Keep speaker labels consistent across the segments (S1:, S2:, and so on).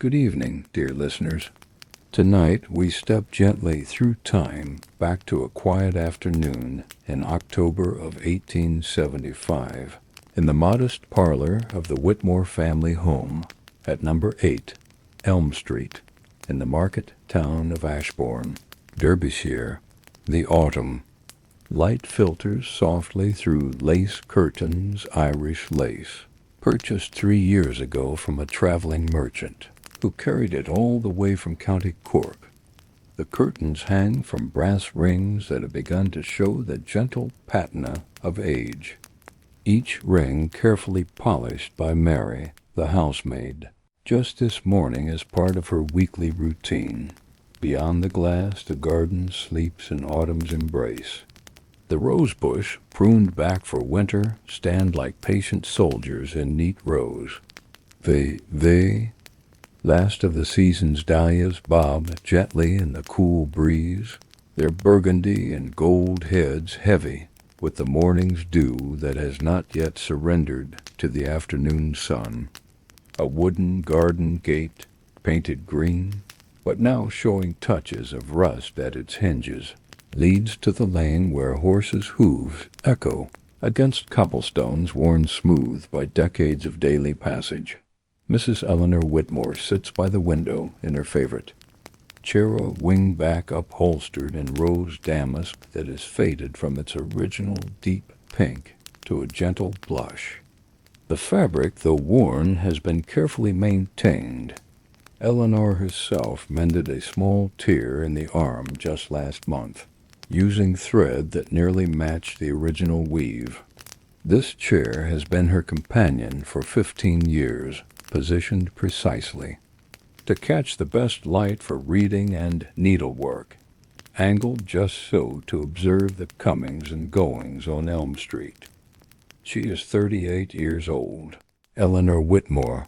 S1: Good evening, dear listeners. Tonight we step gently through time back to a quiet afternoon in October of 1875 in the modest parlor of the Whitmore family home at number 8 Elm Street in the market town of Ashbourne, Derbyshire. The autumn. Light filters softly through lace curtains, Irish lace, purchased 3 years ago from a traveling merchant, who carried it all the way from County Cork. The curtains hang from brass rings that have begun to show the gentle patina of age, each ring carefully polished by Mary, the housemaid, just this morning as part of her weekly routine. Beyond the glass, the garden sleeps in autumn's embrace. The rosebush, pruned back for winter, stand like patient soldiers in neat rows. They, last of the season's dahlias, bob gently in the cool breeze, their burgundy and gold heads heavy with the morning's dew that has not yet surrendered to the afternoon sun. A wooden garden gate, painted green, but now showing touches of rust at its hinges, leads to the lane where horses' hooves echo against cobblestones worn smooth by decades of daily passage. Mrs. Eleanor Whitmore sits by the window in her favorite Chero wing-back upholstered in rose damask that is faded from its original deep pink to a gentle blush. The fabric, though worn, has been carefully maintained. Eleanor herself mended a small tear in the arm just last month, using thread that nearly matched the original weave. This chair has been her companion for 15 years, positioned precisely to catch the best light for reading and needlework, angled just so to observe the comings and goings on Elm Street. She is 38 years old, Eleanor Whitmore,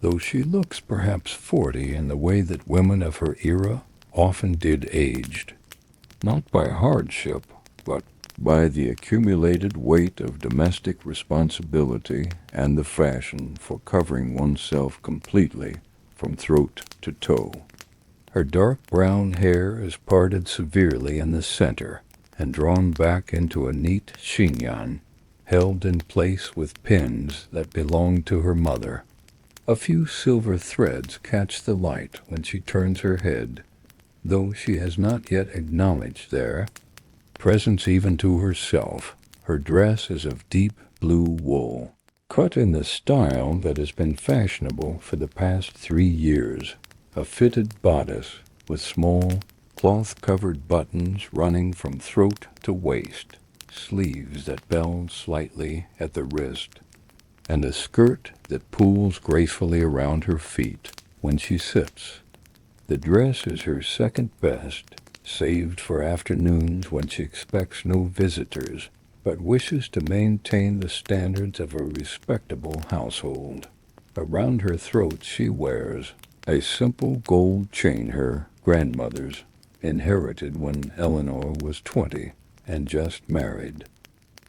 S1: though she looks perhaps 40 in the way that women of her era often did aged, not by hardship, but by the accumulated weight of domestic responsibility and the fashion for covering oneself completely from throat to toe. Her dark brown hair is parted severely in the center and drawn back into a neat chignon, held in place with pins that belonged to her mother. A few silver threads catch the light when she turns her head, though she has not yet acknowledged their presence even to herself. Her dress is of deep blue wool, cut in the style that has been fashionable for the past 3 years, a fitted bodice with small, cloth-covered buttons running from throat to waist, sleeves that bell slightly at the wrist, and a skirt that pools gracefully around her feet when she sits. The dress is her second best, saved for afternoons when she expects no visitors, but wishes to maintain the standards of a respectable household. Around her throat she wears a simple gold chain her grandmother's, inherited when Eleanor was 20 and just married.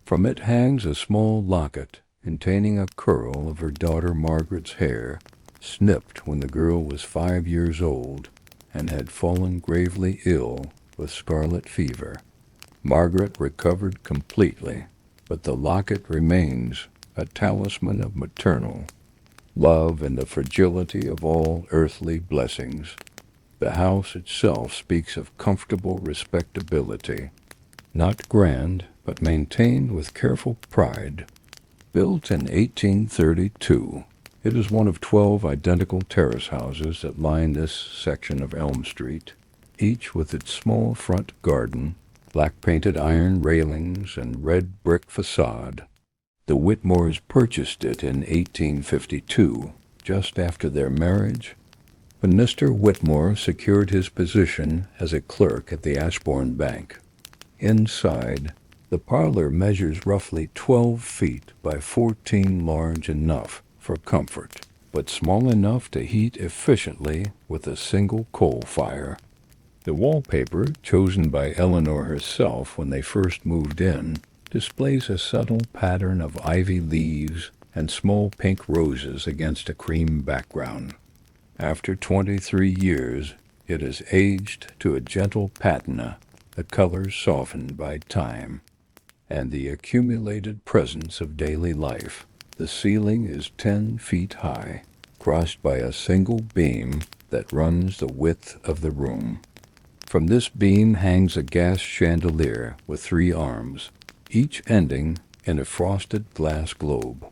S1: From it hangs a small locket containing a curl of her daughter Margaret's hair, snipped when the girl was 5 years old and had fallen gravely ill with scarlet fever. Margaret recovered completely, but the locket remains a talisman of maternal love and the fragility of all earthly blessings. The house itself speaks of comfortable respectability, not grand, but maintained with careful pride. Built in 1832, it is one of 12 identical terrace houses that line this section of Elm Street, each with its small front garden, black-painted iron railings, and red brick facade. The Whitmores purchased it in 1852, just after their marriage, when Mr. Whitmore secured his position as a clerk at the Ashbourne Bank. Inside, the parlor measures roughly 12 feet by 14, large enough for comfort, but small enough to heat efficiently with a single coal fire. The wallpaper, chosen by Eleanor herself when they first moved in, displays a subtle pattern of ivy leaves and small pink roses against a cream background. After 23 years, it has aged to a gentle patina, the colors softened by time, and the accumulated presence of daily life. The ceiling is 10 feet high, crossed by a single beam that runs the width of the room. From this beam hangs a gas chandelier with 3 arms, each ending in a frosted glass globe.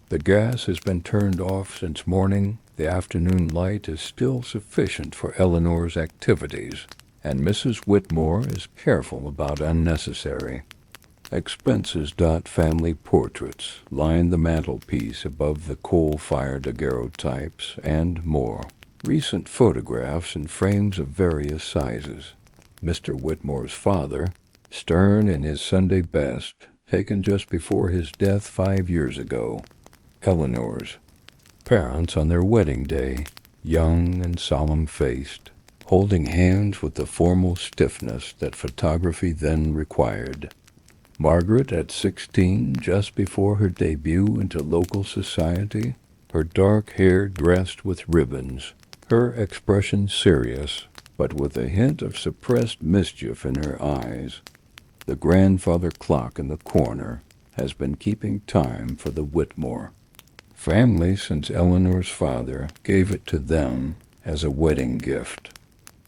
S1: The gas has been turned off since morning. The afternoon light is still sufficient for Eleanor's activities, and Mrs. Whitmore is careful about unnecessary expenses. Family portraits line the mantelpiece above the coal-fired daguerreotypes and more. Recent photographs in frames of various sizes. Mr. Whitmore's father, stern in his Sunday best, taken just before his death 5 years ago. Eleanor's parents on their wedding day, young and solemn-faced, holding hands with the formal stiffness that photography then required. Margaret at 16, just before her debut into local society, her dark hair dressed with ribbons, her expression serious, but with a hint of suppressed mischief in her eyes. The grandfather clock in the corner has been keeping time for the Whitmore family since Eleanor's father gave it to them as a wedding gift.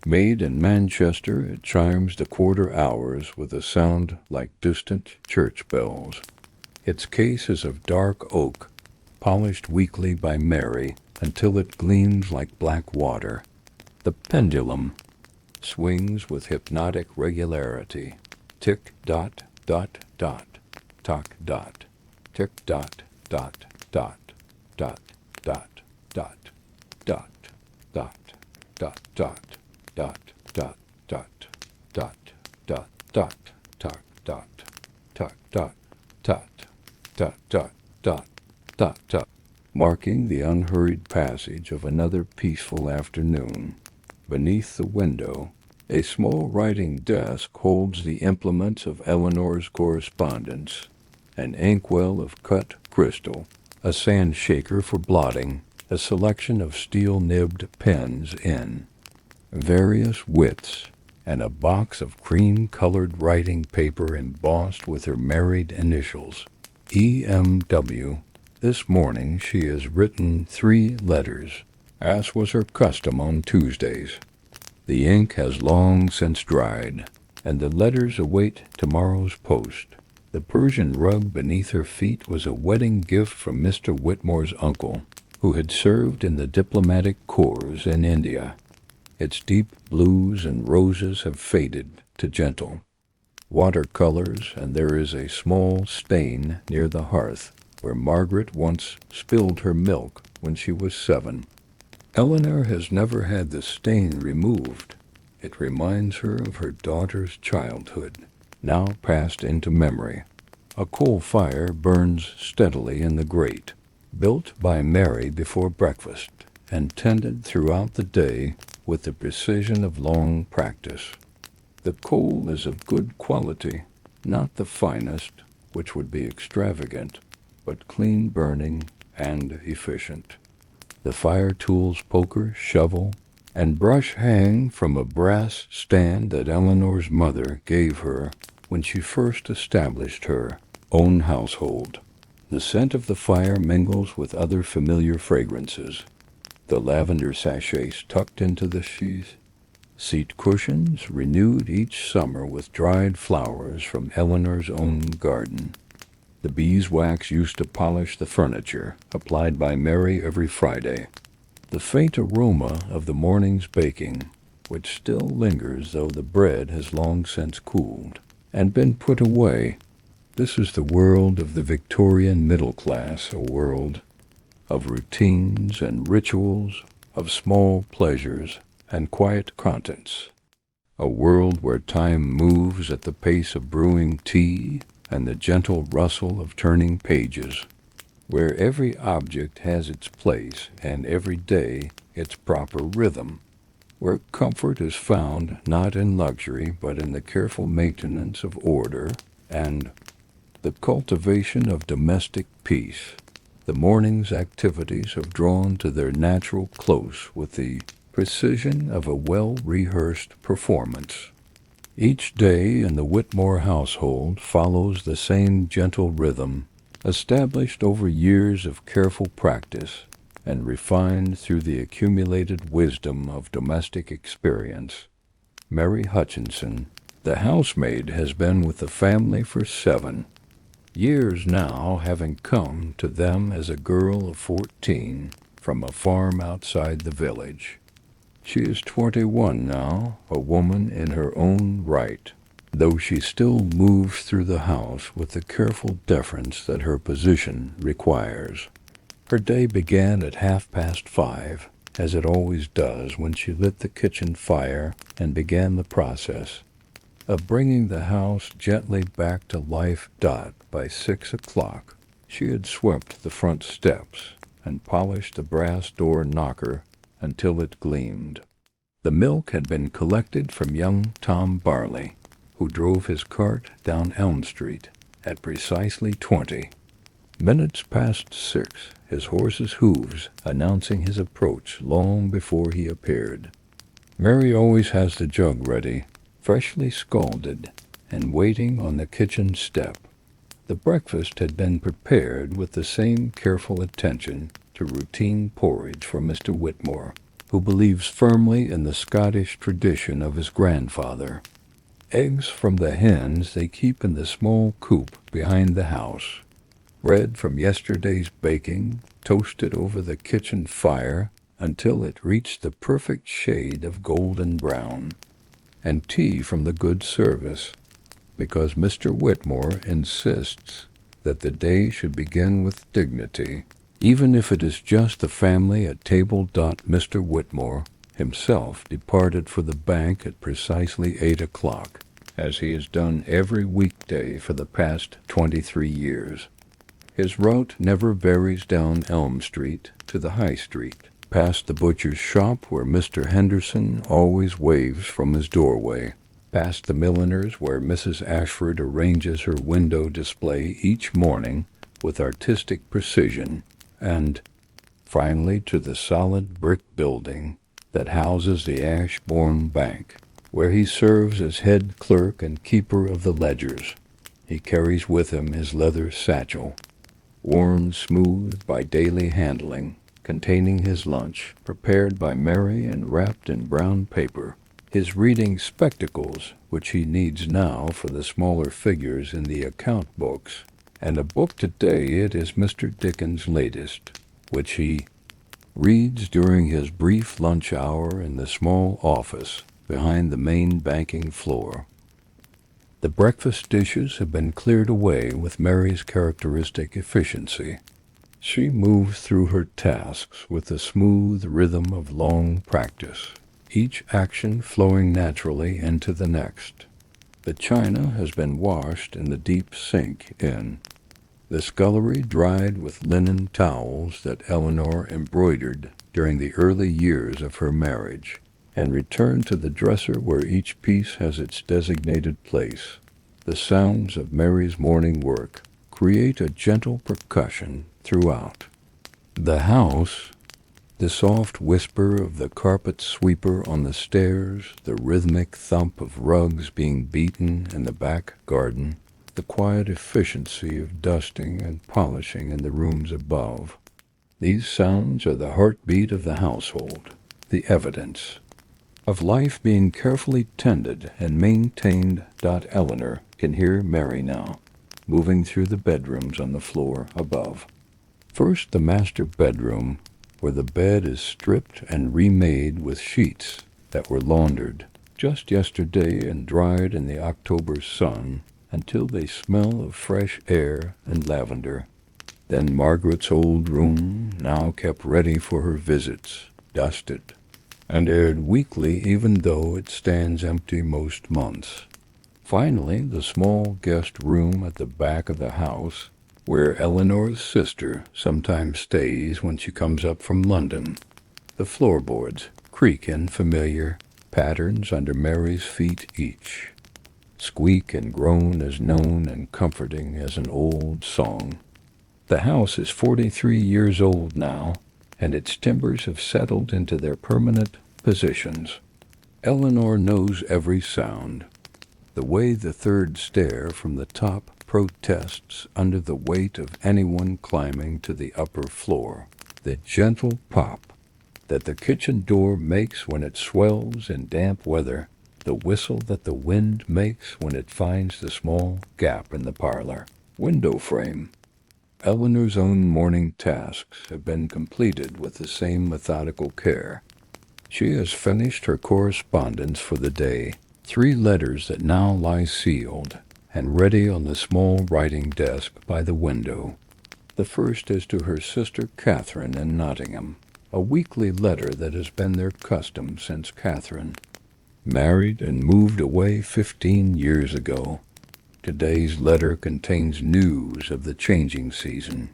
S1: Made in Manchester, it chimes the quarter hours with a sound like distant church bells. Its case is of dark oak, polished weekly by Mary until it gleams like black water. The pendulum swings with hypnotic regularity. Tick dot dot dot, tock dot, tick dot dot dot, dot dot dot, dot dot dot dot, dot dot dot dot dot dot, tock dot, tock dot dot dot dot dot dot dot, marking the unhurried passage of another peaceful afternoon. Beneath the window, a small writing desk holds the implements of Eleanor's correspondence, an inkwell of cut crystal, a sand shaker for blotting, a selection of steel-nibbed pens in various widths, and a box of cream-colored writing paper embossed with her married initials, E.M.W. This morning she has written 3 letters, as was her custom on Tuesdays. The ink has long since dried, and the letters await tomorrow's post. The Persian rug beneath her feet was a wedding gift from Mr. Whitmore's uncle, who had served in the diplomatic corps in India. Its deep blues and roses have faded to gentle watercolors, and there is a small stain near the hearth where Margaret once spilled her milk when she was 7. Eleanor has never had the stain removed. It reminds her of her daughter's childhood, now passed into memory. A coal fire burns steadily in the grate, built by Mary before breakfast, and tended throughout the day with the precision of long practice. The coal is of good quality, not the finest, which would be extravagant, but clean burning and efficient. The fire tools, poker, shovel, and brush hang from a brass stand that Eleanor's mother gave her when she first established her own household. The scent of the fire mingles with other familiar fragrances. The lavender sachets tucked into the sheath, seat cushions renewed each summer with dried flowers from Eleanor's own garden. The beeswax used to polish the furniture, applied by Mary every Friday. The faint aroma of the morning's baking, which still lingers though the bread has long since cooled and been put away. This is the world of the Victorian middle class, a world of routines and rituals, of small pleasures and quiet contents, a world where time moves at the pace of brewing tea and the gentle rustle of turning pages, where every object has its place and every day its proper rhythm, where comfort is found not in luxury but in the careful maintenance of order and the cultivation of domestic peace. The morning's activities have drawn to their natural close with the precision of a well-rehearsed performance. Each day in the Whitmore household follows the same gentle rhythm, established over years of careful practice and refined through the accumulated wisdom of domestic experience. Mary Hutchinson, the housemaid, has been with the family for 7 years now, having come to them as a girl of 14 from a farm outside the village. She is 21 now, a woman in her own right, though she still moves through the house with the careful deference that her position requires. Her day began at 5:30, as it always does when she lit the kitchen fire and began the process of bringing the house gently back to life. By 6 o'clock, she had swept the front steps and polished the brass door knocker until it gleamed. The milk had been collected from young Tom Barley, who drove his cart down Elm Street at precisely 20 minutes past 6, his horse's hooves announcing his approach long before he appeared. Mary always has the jug ready, freshly scalded, and waiting on the kitchen step. The breakfast had been prepared with the same careful attention to routine porridge for Mr. Whitmore, who believes firmly in the Scottish tradition of his grandfather. Eggs from the hens they keep in the small coop behind the house. Bread from yesterday's baking, toasted over the kitchen fire until it reached the perfect shade of golden brown. And tea from the good service, because Mr. Whitmore insists that the day should begin with dignity, even if it is just the family at table. Mr. Whitmore himself departed for the bank at precisely 8 o'clock, as he has done every weekday for the past 23 years. His route never varies down Elm Street to the High Street, past the butcher's shop where Mr. Henderson always waves from his doorway, past the milliner's where Mrs. Ashford arranges her window display each morning with artistic precision, and finally to the solid brick building that houses the Ashbourne Bank, where he serves as head clerk and keeper of the ledgers. He carries with him his leather satchel, worn smooth by daily handling, containing his lunch, prepared by Mary and wrapped in brown paper, his reading spectacles, which he needs now for the smaller figures in the account books, and a book today. It is Mr. Dickens' latest, which he reads during his brief lunch hour in the small office behind the main banking floor. The breakfast dishes have been cleared away with Mary's characteristic efficiency. She moves through her tasks with the smooth rhythm of long practice, each action flowing naturally into the next. The china has been washed in the deep sink in the scullery, dried with linen towels that Eleanor embroidered during the early years of her marriage, and returned to the dresser where each piece has its designated place. The sounds of Mary's morning work create a gentle percussion throughout the house. The soft whisper of the carpet sweeper on the stairs, the rhythmic thump of rugs being beaten in the back garden, the quiet efficiency of dusting and polishing in the rooms above. These sounds are the heartbeat of the household, the evidence of life being carefully tended and maintained. Eleanor can hear Mary now, moving through the bedrooms on the floor above. First, the master bedroom, where the bed is stripped and remade with sheets that were laundered just yesterday and dried in the October sun until they smell of fresh air and lavender. Then Margaret's old room, now kept ready for her visits, dusted and aired weekly even though it stands empty most months. Finally, the small guest room at the back of the house, where Eleanor's sister sometimes stays when she comes up from London. The floorboards creak in familiar patterns under Mary's feet each, squeak and groan as known and comforting as an old song. The house is 43 years old now, and its timbers have settled into their permanent positions. Eleanor knows every sound. The way the third stair from the top protests under the weight of anyone climbing to the upper floor. The gentle pop that the kitchen door makes when it swells in damp weather. The whistle that the wind makes when it finds the small gap in the parlor window frame. Eleanor's own morning tasks have been completed with the same methodical care. She has finished her correspondence for the day, 3 letters that now lie sealed and ready on the small writing desk by the window. The first is to her sister Catherine in Nottingham, a weekly letter that has been their custom since Catherine married and moved away 15 years ago. Today's letter contains news of the changing season,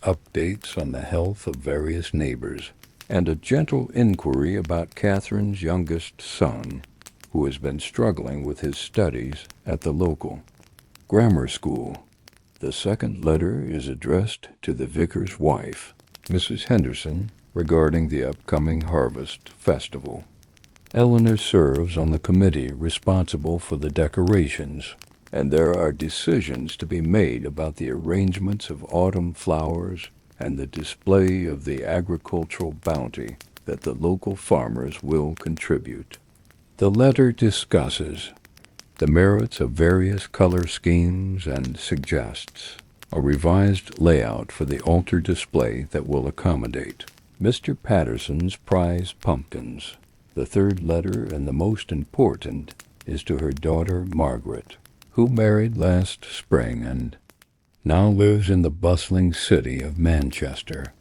S1: updates on the health of various neighbors, and a gentle inquiry about Catherine's youngest son, who has been struggling with his studies at the local grammar school. The second letter is addressed to the vicar's wife, Mrs. Henderson, regarding the upcoming harvest festival. Eleanor serves on the committee responsible for the decorations, and there are decisions to be made about the arrangements of autumn flowers and the display of the agricultural bounty that the local farmers will contribute. The letter discusses the merits of various color schemes and suggests a revised layout for the altar display that will accommodate Mr. Patterson's prize pumpkins. The third letter, and the most important, is to her daughter Margaret, who married last spring and now lives in the bustling city of Manchester.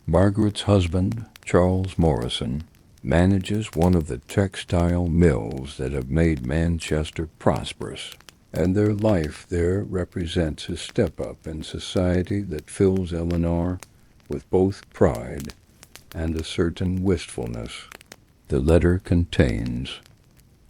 S1: Margaret's husband, Charles Morrison, manages one of the textile mills that have made Manchester prosperous, and their life there represents a step up in society that fills Eleanor with both pride and a certain wistfulness. The letter contains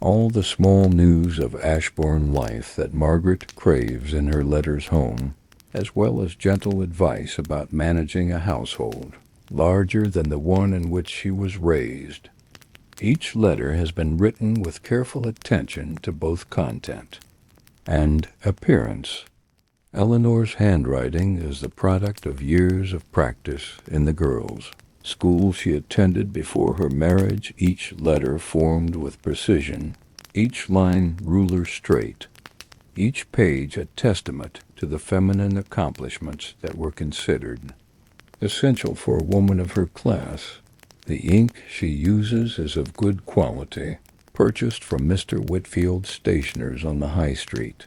S1: all the small news of Ashbourne life that Margaret craves in her letters home, as well as gentle advice about managing a household larger than the one in which she was raised. Each letter has been written with careful attention to both content and appearance. Eleanor's handwriting is the product of years of practice in the girls' school she attended before her marriage, each letter formed with precision, each line ruler straight, each page a testament to the feminine accomplishments that were considered essential for a woman of her class. The ink she uses is of good quality, purchased from Mr. Whitfield's stationers on the High Street.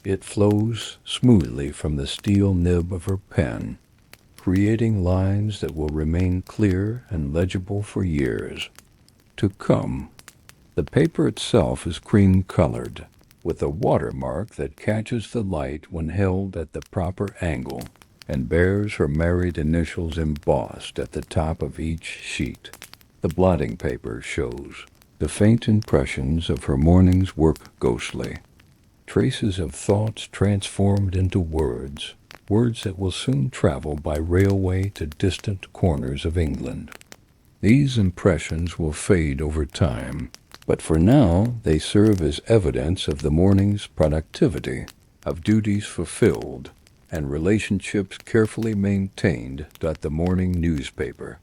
S1: It flows smoothly from the steel nib of her pen, creating lines that will remain clear and legible for years to come. The paper itself is cream-colored, with a watermark that catches the light when held at the proper angle, and bears her married initials embossed at the top of each sheet. The blotting paper shows the faint impressions of her morning's work ghostly, traces of thoughts transformed into words that will soon travel by railway to distant corners of England. These impressions will fade over time, but for now they serve as evidence of the morning's productivity, of duties fulfilled, and relationships carefully maintained. The morning newspaper,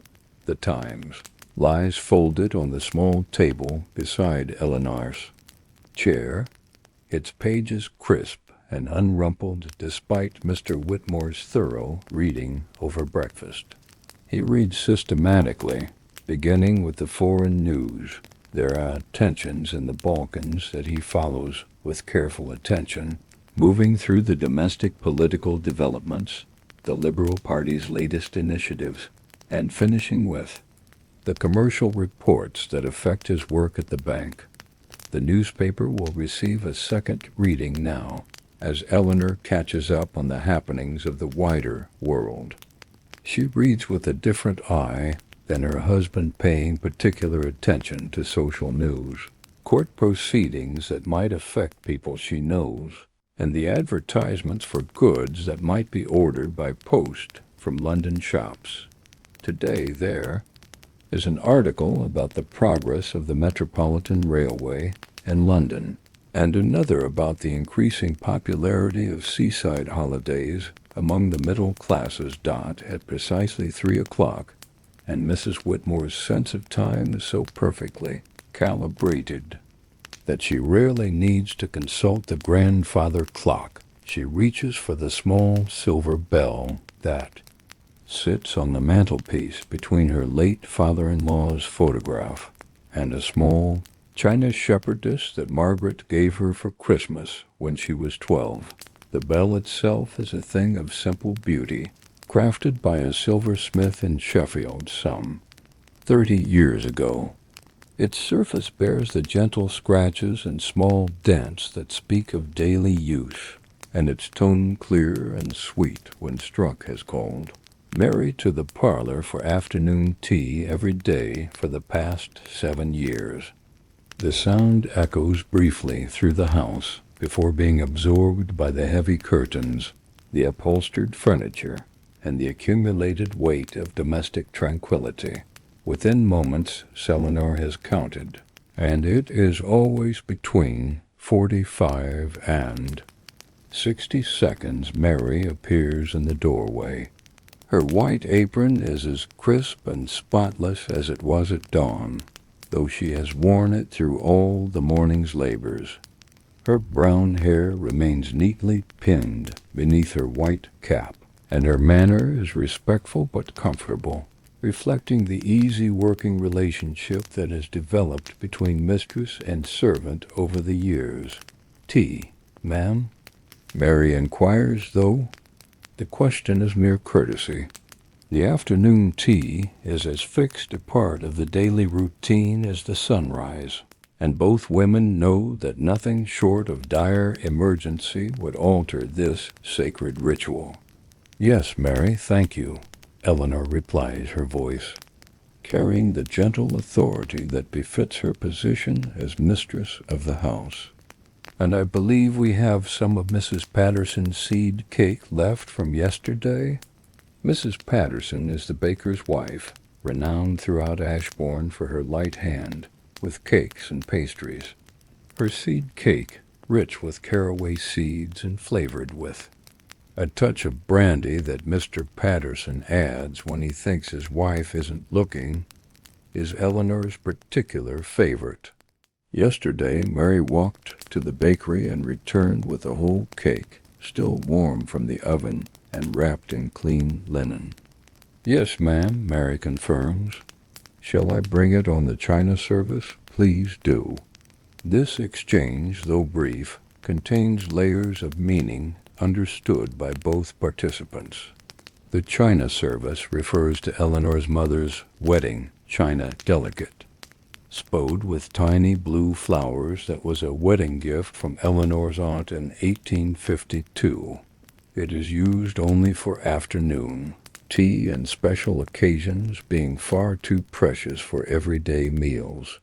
S1: The Times, lies folded on the small table beside Eleanor's chair, its pages crisp and unrumpled despite Mr. Whitmore's thorough reading over breakfast. He reads systematically, beginning with the foreign news. There are tensions in the Balkans that he follows with careful attention, moving through the domestic political developments, the Liberal Party's latest initiatives, and finishing with the commercial reports that affect his work at the bank. The newspaper will receive a second reading now, as Eleanor catches up on the happenings of the wider world. She reads with a different eye than her husband, paying particular attention to social news, court proceedings that might affect people she knows, and the advertisements for goods that might be ordered by post from London shops. Today there is an article about the progress of the Metropolitan Railway in London, and another about the increasing popularity of seaside holidays among the middle classes. At precisely 3 o'clock, and Mrs. Whitmore's sense of time is so perfectly calibrated that she rarely needs to consult the grandfather clock. She reaches for the small silver bell that sits on the mantelpiece between her late father-in-law's photograph and a small china shepherdess that Margaret gave her for Christmas when she was 12. The bell itself is a thing of simple beauty, crafted by a silversmith in Sheffield some 30 years ago. Its surface bears the gentle scratches and small dents that speak of daily use, and its tone clear and sweet when struck has called Mary to the parlor for afternoon tea every day for the past 7 years. The sound echoes briefly through the house before being absorbed by the heavy curtains, the upholstered furniture, and the accumulated weight of domestic tranquility. Within moments, Selenor has counted, and it is always between 45 and 60 seconds Mary appears in the doorway. Her white apron is as crisp and spotless as it was at dawn, though she has worn it through all the morning's labors. Her brown hair remains neatly pinned beneath her white cap, and her manner is respectful but comfortable, reflecting the easy working relationship that has developed between mistress and servant over the years. "Tea, ma'am?" Mary inquires, though the question is mere courtesy. The afternoon tea is as fixed a part of the daily routine as the sunrise, and both women know that nothing short of dire emergency would alter this sacred ritual. "Yes, Mary, thank you," Eleanor replies, her voice carrying the gentle authority that befits her position as mistress of the house. "And I believe we have some of Mrs. Patterson's seed cake left from yesterday?" Mrs. Patterson is the baker's wife, renowned throughout Ashbourne for her light hand with cakes and pastries. Her seed cake, rich with caraway seeds and flavored with a touch of brandy that Mr. Patterson adds when he thinks his wife isn't looking, is Eleanor's particular favorite. Yesterday, Mary walked to the bakery and returned with a whole cake, still warm from the oven and wrapped in clean linen. "Yes, ma'am," Mary confirms. "Shall I bring it on the china service?" "Please do." This exchange, though brief, contains layers of meaning understood by both participants. The china service refers to Eleanor's mother's wedding china delicate, spode with tiny blue flowers, that was a wedding gift from Eleanor's aunt in 1852. It is used only for afternoon tea and special occasions, being far too precious for everyday meals.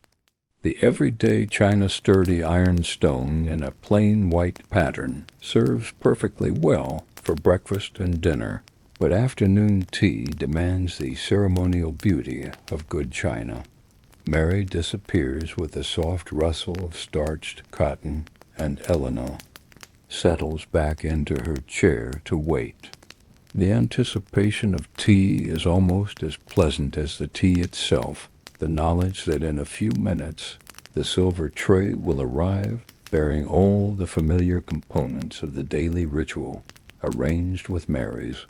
S1: The everyday china sturdy ironstone in a plain white pattern serves perfectly well for breakfast and dinner, but afternoon tea demands the ceremonial beauty of good china. Mary disappears with a soft rustle of starched cotton, and Eleanor settles back into her chair to wait. The anticipation of tea is almost as pleasant as the tea itself, the knowledge that in a few minutes the silver tray will arrive, bearing all the familiar components of the daily ritual, arranged with Mary's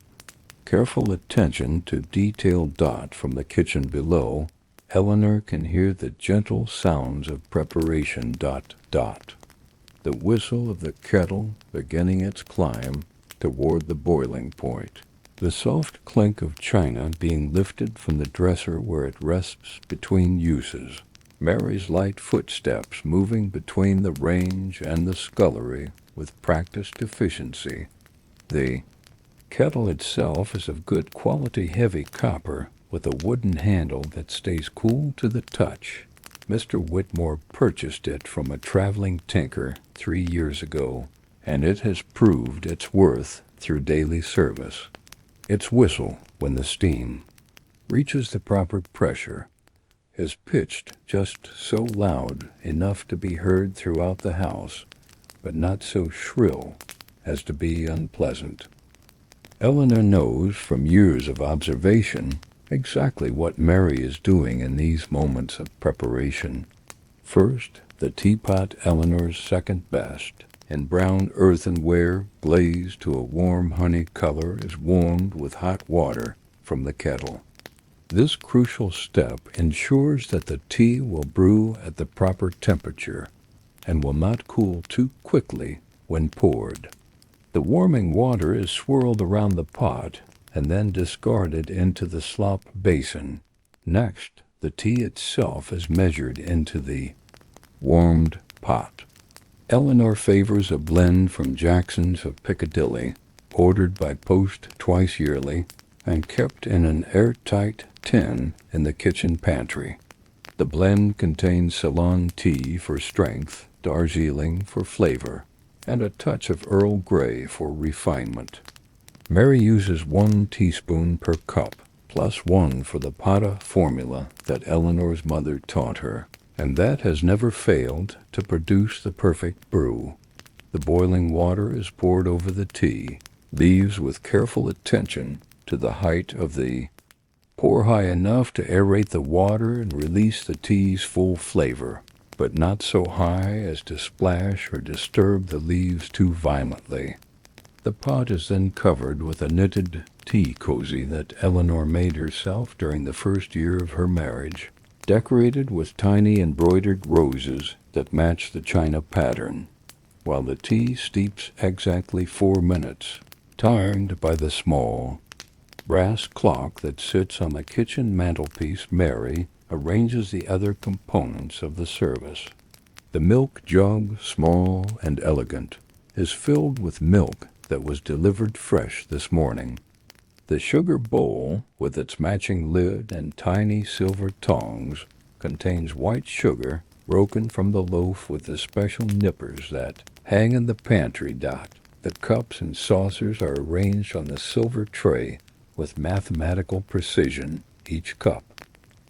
S1: careful attention to detail. From the kitchen below, Eleanor can hear the gentle sounds of preparation. The whistle of the kettle beginning its climb toward the boiling point, the soft clink of china being lifted from the dresser where it rests between uses, Mary's light footsteps moving between the range and the scullery with practiced efficiency. The kettle itself is of good quality heavy copper, with a wooden handle that stays cool to the touch. Mr. Whitmore purchased it from a traveling tinker 3 years ago, and it has proved its worth through daily service. Its whistle, when the steam reaches the proper pressure, is pitched just so loud enough to be heard throughout the house, but not so shrill as to be unpleasant. Eleanor knows from years of observation exactly what Mary is doing in these moments of preparation. First, the teapot, Eleanor's second best, in brown earthenware glazed to a warm honey color, is warmed with hot water from the kettle. This crucial step ensures that the tea will brew at the proper temperature and will not cool too quickly when poured. The warming water is swirled around the pot and then discarded into the slop basin. Next, the tea itself is measured into the warmed pot. Eleanor favors a blend from Jackson's of Piccadilly, ordered by post twice yearly and kept in an airtight tin in the kitchen pantry. The blend contains Ceylon tea for strength, Darjeeling for flavor, and a touch of Earl Grey for refinement. Mary uses 1 teaspoon per cup, plus 1 for the Pata formula that Eleanor's mother taught her, and that has never failed to produce the perfect brew. The boiling water is poured over the tea, leaves with careful attention to the height of the pour high enough to aerate the water and release the tea's full flavor, but not so high as to splash or disturb the leaves too violently. The pot is then covered with a knitted tea cozy that Eleanor made herself during the first year of her marriage, decorated with tiny embroidered roses that match the china pattern, while the tea steeps exactly 4 minutes, timed by the small brass clock that sits on the kitchen mantelpiece. Mary arranges the other components of the service. The milk jug, small and elegant, is filled with milk that was delivered fresh this morning. The sugar bowl, with its matching lid and tiny silver tongs, contains white sugar broken from the loaf with the special nippers that hang in the pantry. The cups and saucers are arranged on the silver tray with mathematical precision, each cup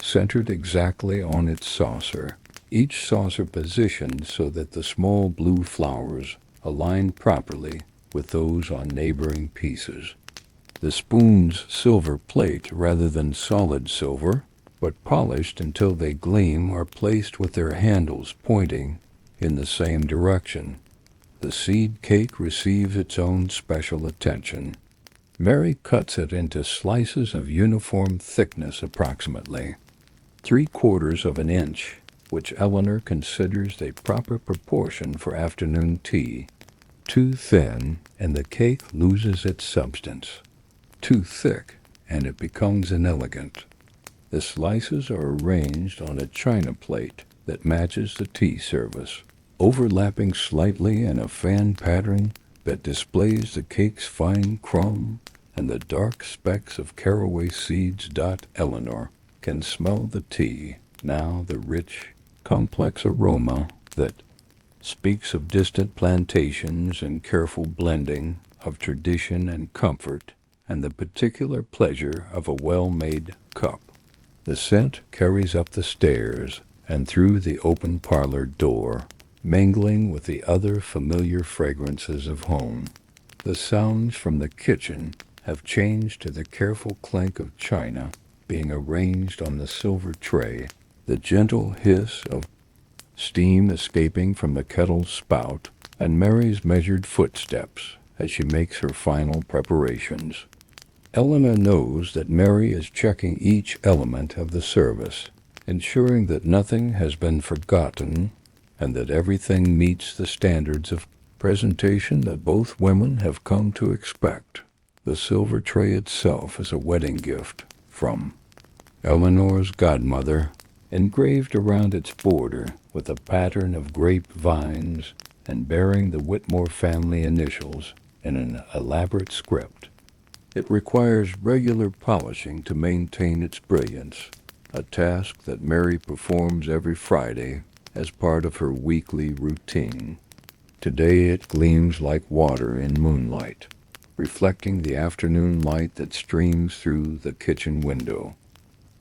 S1: centered exactly on its saucer, each saucer positioned so that the small blue flowers align properly with those on neighboring pieces. The spoons, silver plate rather than solid silver, but polished until they gleam, are placed with their handles pointing in the same direction. The seed cake receives its own special attention. Mary cuts it into slices of uniform thickness, approximately 3/4 of an inch, which Eleanor considers a proper proportion for afternoon tea. Too thin, and the cake loses its substance. Too thick, and it becomes inelegant. The slices are arranged on a china plate that matches the tea service, overlapping slightly in a fan pattern that displays the cake's fine crumb and the dark specks of caraway seeds. Eleanor can smell the tea, now the rich, complex aroma that speaks of distant plantations and careful blending of tradition and comfort, and the particular pleasure of a well-made cup. The scent carries up the stairs and through the open parlor door, mingling with the other familiar fragrances of home. The sounds from the kitchen have changed to the careful clink of china being arranged on the silver tray, the gentle hiss of steam escaping from the kettle's spout, and Mary's measured footsteps as she makes her final preparations. Eleanor knows that Mary is checking each element of the service, ensuring that nothing has been forgotten and that everything meets the standards of presentation that both women have come to expect. The silver tray itself is a wedding gift from Eleanor's godmother, engraved around its border with a pattern of grape vines and bearing the Whitmore family initials in an elaborate script. It requires regular polishing to maintain its brilliance, a task that Mary performs every Friday as part of her weekly routine. Today it gleams like water in moonlight, reflecting the afternoon light that streams through the kitchen window.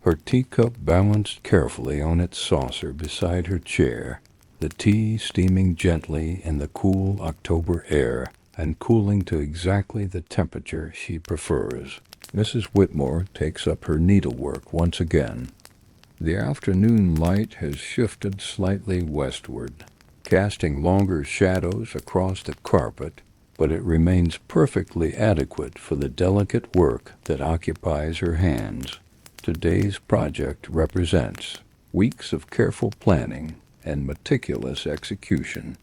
S1: Her teacup balanced carefully on its saucer beside her chair, the tea steaming gently in the cool October air and cooling to exactly the temperature she prefers. Mrs. Whitmore takes up her needlework once again. The afternoon light has shifted slightly westward, casting longer shadows across the carpet, but it remains perfectly adequate for the delicate work that occupies her hands. Today's project represents weeks of careful planning and meticulous execution.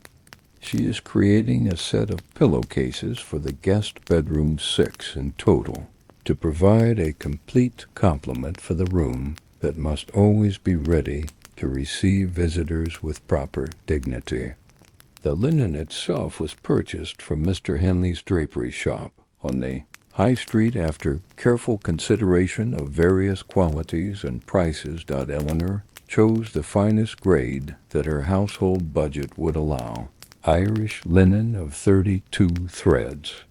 S1: She is creating a set of pillowcases for the guest bedroom 6 in total, to provide a complete complement for the room that must always be ready to receive visitors with proper dignity. The linen itself was purchased from Mr. Henley's drapery shop on the High Street after careful consideration of various qualities and prices. Eleanor chose the finest grade that her household budget would allow, Irish linen of 32 threads,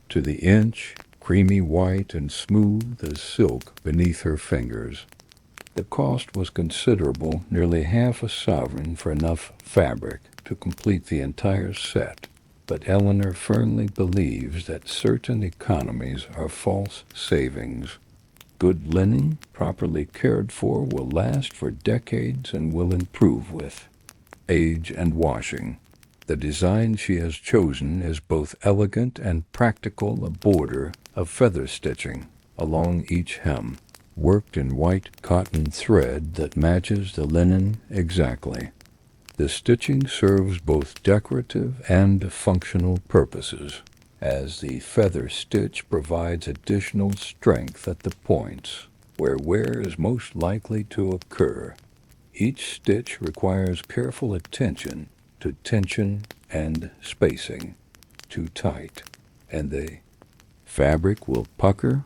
S1: to the inch, creamy white and smooth as silk beneath her fingers. The cost was considerable, nearly half a sovereign for enough fabric to complete the entire set, but Eleanor firmly believes that certain economies are false savings. Good linen, properly cared for, will last for decades and will improve with age and washing. The design she has chosen is both elegant and practical, a border of feather stitching along each hem, worked in white cotton thread that matches the linen exactly. The stitching serves both decorative and functional purposes, as the feather stitch provides additional strength at the points where wear is most likely to occur. Each stitch requires careful attention to tension and spacing. Too tight, and the fabric will pucker;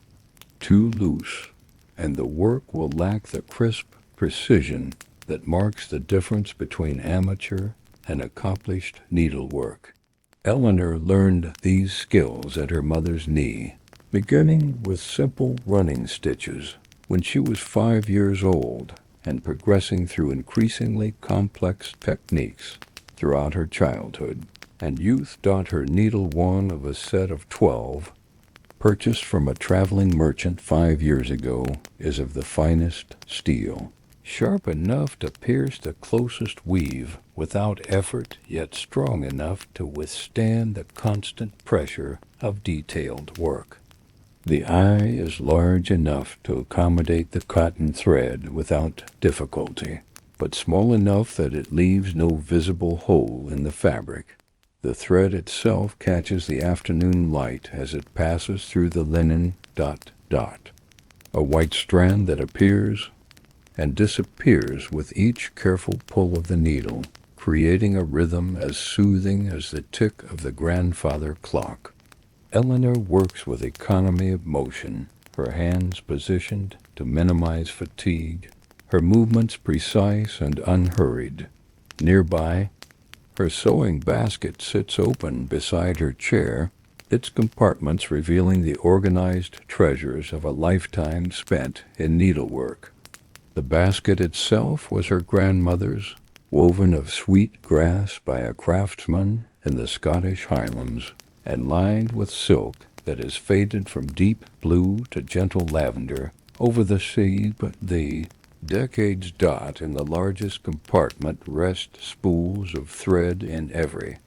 S1: too loose, and the work will lack the crisp precision that marks the difference between amateur and accomplished needlework. Eleanor learned these skills at her mother's knee, beginning with simple running stitches when she was 5 years old and progressing through increasingly complex techniques throughout her childhood and youth. Her needle one of a set of 12, purchased from a traveling merchant 5 years ago, is of the finest steel, sharp enough to pierce the closest weave without effort, yet strong enough to withstand the constant pressure of detailed work. The eye is large enough to accommodate the cotton thread without difficulty, but small enough that it leaves no visible hole in the fabric. The thread itself catches the afternoon light as it passes through the linen ... a white strand that appears and disappears with each careful pull of the needle, creating a rhythm as soothing as the tick of the grandfather clock. Eleanor works with economy of motion, her hands positioned to minimize fatigue, her movements precise and unhurried. Nearby, her sewing basket sits open beside her chair, its compartments revealing the organized treasures of a lifetime spent in needlework. The basket itself was her grandmother's, woven of sweet grass by a craftsman in the Scottish Highlands, and lined with silk that is faded from deep blue to gentle lavender over the sea. But the decades in the largest compartment rest spools of thread in every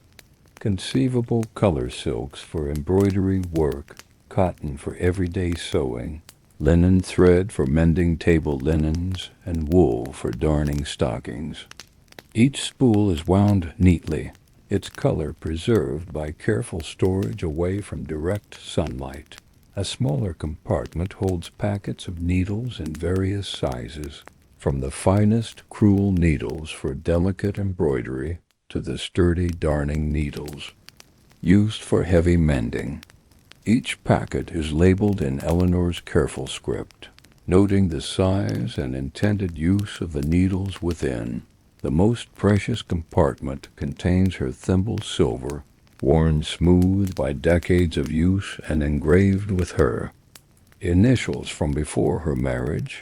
S1: conceivable color: silks for embroidery work, cotton for everyday sewing, linen thread for mending table linens, and wool for darning stockings. Each spool is wound neatly, its color preserved by careful storage away from direct sunlight. A smaller compartment holds packets of needles in various sizes, from the finest crewel needles for delicate embroidery to the sturdy darning needles used for heavy mending. Each packet is labeled in Eleanor's careful script, noting the size and intended use of the needles within. The most precious compartment contains her thimble silver, worn smooth by decades of use and engraved with her initials from before her marriage.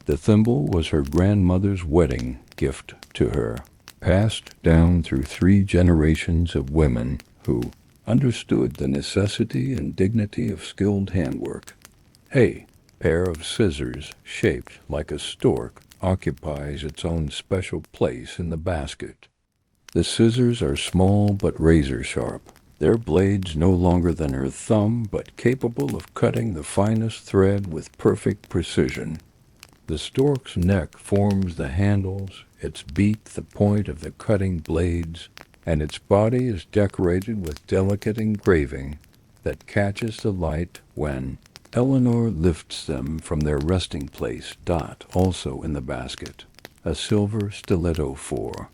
S1: The thimble was her grandmother's wedding gift to her, passed down through 3 generations of women who understood the necessity and dignity of skilled handwork. A pair of scissors shaped like a stork occupies its own special place in the basket. The scissors are small but razor sharp, their blades no longer than her thumb but capable of cutting the finest thread with perfect precision. The stork's neck forms the handles, its beak the point of the cutting blades, and its body is decorated with delicate engraving that catches the light when Eleanor lifts them from their resting place. Also in the basket, a silver stiletto for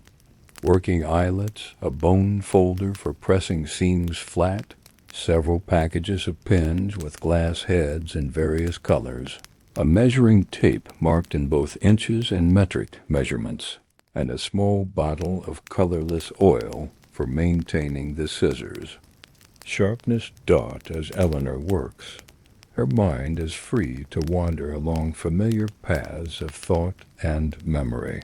S1: working eyelets, a bone folder for pressing seams flat, several packages of pins with glass heads in various colors, a measuring tape marked in both inches and metric measurements, and a small bottle of colorless oil for maintaining the scissors. Sharpness as Eleanor works. Her mind is free to wander along familiar paths of thought and memory.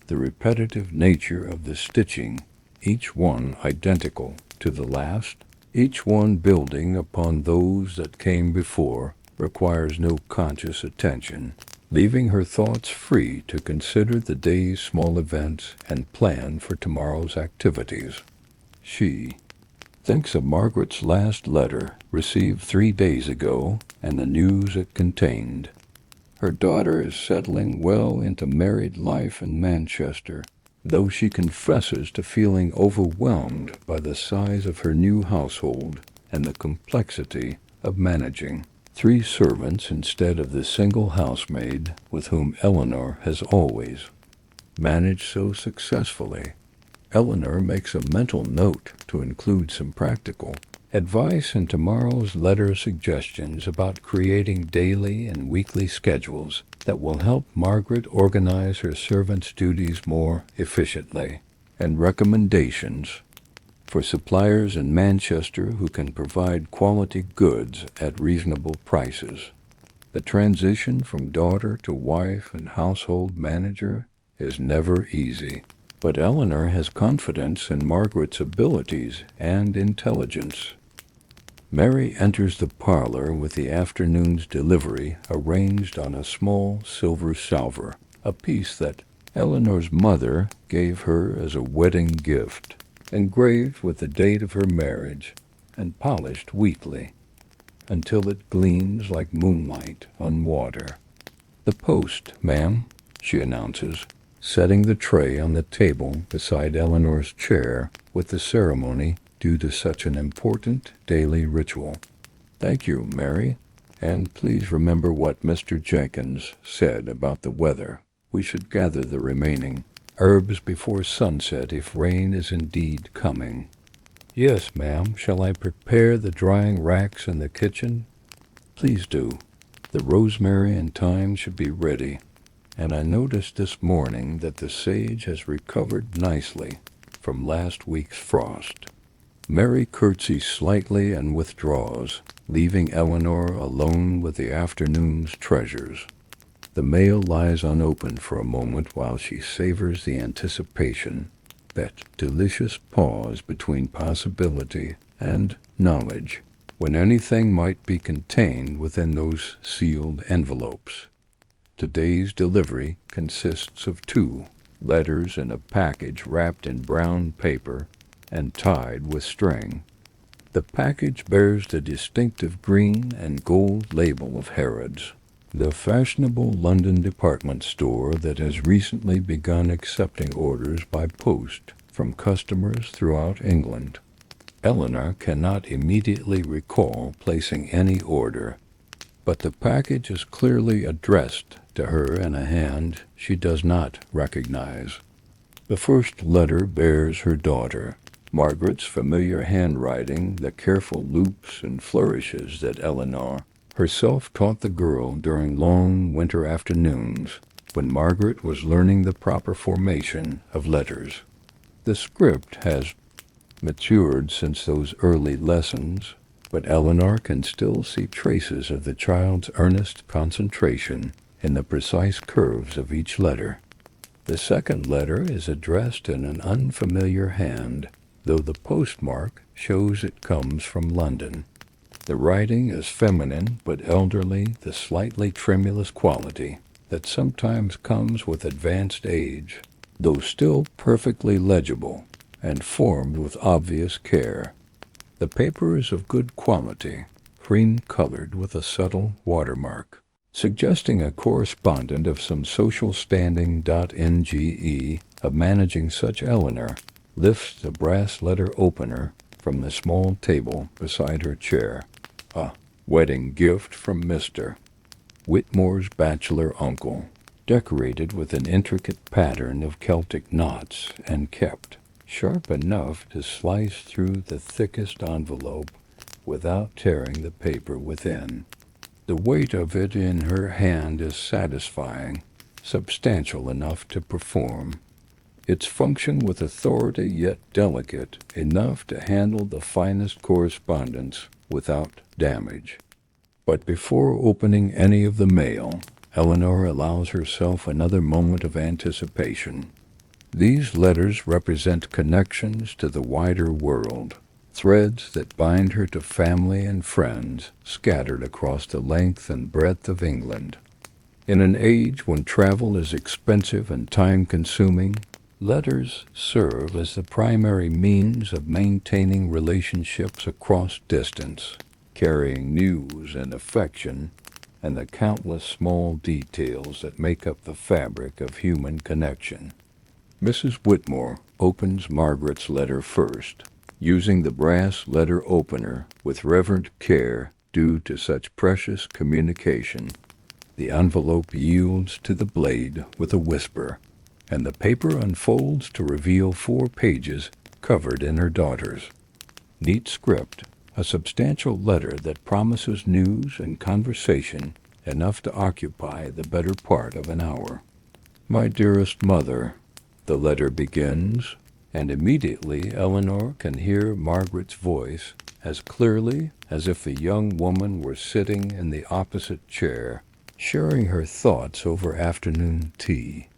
S1: The repetitive nature of the stitching, each one identical to the last, each one building upon those that came before, requires no conscious attention, leaving her thoughts free to consider the day's small events and plan for tomorrow's activities. She thinks of Margaret's last letter, received 3 days ago, and the news it contained. Her daughter is settling well into married life in Manchester, though she confesses to feeling overwhelmed by the size of her new household and the complexity of managing 3 servants instead of the single housemaid with whom Eleanor has always managed so successfully. Eleanor makes a mental note to include some practical advice in tomorrow's letter suggestions about creating daily and weekly schedules that will help Margaret organize her servants' duties more efficiently, and recommendations for suppliers in Manchester who can provide quality goods at reasonable prices. The transition from daughter to wife and household manager is never easy, but Eleanor has confidence in Margaret's abilities and intelligence. Mary enters the parlor with the afternoon's delivery arranged on a small silver salver, a piece that Eleanor's mother gave her as a wedding gift, engraved with the date of her marriage and polished weekly until it gleams like moonlight on water. "The post, ma'am," she announces, setting the tray on the table beside Eleanor's chair with the ceremony due to such an important daily ritual. "Thank you, Mary, and please remember what Mr. Jenkins said about the weather. We should gather the remaining herbs before sunset if rain is indeed coming." "Yes, ma'am. Shall I prepare the drying racks in the kitchen?" "Please do. The rosemary and thyme should be ready, and I noticed this morning that the sage has recovered nicely from last week's frost." Mary curtsies slightly and withdraws, leaving Eleanor alone with the afternoon's treasures. The mail lies unopened for a moment while she savors the anticipation, that delicious pause between possibility and knowledge, when anything might be contained within those sealed envelopes. Today's delivery consists of 2 letters in a package wrapped in brown paper and tied with string. The package bears the distinctive green and gold label of Harrods, the fashionable London department store that has recently begun accepting orders by post from customers throughout England. Eleanor cannot immediately recall placing any order, but the package is clearly addressed to her in a hand she does not recognize. The first letter bears her daughter, Margaret's familiar handwriting, the careful loops and flourishes that Eleanor herself taught the girl during long winter afternoons when Margaret was learning the proper formation of letters. The script has matured since those early lessons, but Eleanor can still see traces of the child's earnest concentration in the precise curves of each letter. The second letter is addressed in an unfamiliar hand, though the postmark shows it comes from London. The writing is feminine but elderly, the slightly tremulous quality that sometimes comes with advanced age, though still perfectly legible and formed with obvious care. The paper is of good quality, cream-colored with a subtle watermark, suggesting a correspondent of some social standing. Nge of managing such Eleanor lifts the brass letter opener from the small table beside her chair. A wedding gift from Mr. Whitmore's bachelor uncle, decorated with an intricate pattern of Celtic knots and kept sharp enough to slice through the thickest envelope without tearing the paper within. The weight of it in her hand is satisfying, substantial enough to perform its function with authority, yet delicate enough to handle the finest correspondence without damage. But before opening any of the mail, Eleanor allows herself another moment of anticipation. These letters represent connections to the wider world, threads that bind her to family and friends scattered across the length and breadth of England. In an age when travel is expensive and time-consuming, letters serve as the primary means of maintaining relationships across distance, carrying news and affection and the countless small details that make up the fabric of human connection. Mrs. Whitmore opens Margaret's letter first, using the brass letter opener with reverent care due to such precious communication. The envelope yields to the blade with a whisper, and the paper unfolds to reveal 4 pages covered in her daughter's neat script, a substantial letter that promises news and conversation enough to occupy the better part of an hour. My dearest mother, the letter begins, and immediately Eleanor can hear Margaret's voice as clearly as if the young woman were sitting in the opposite chair, sharing her thoughts over afternoon tea.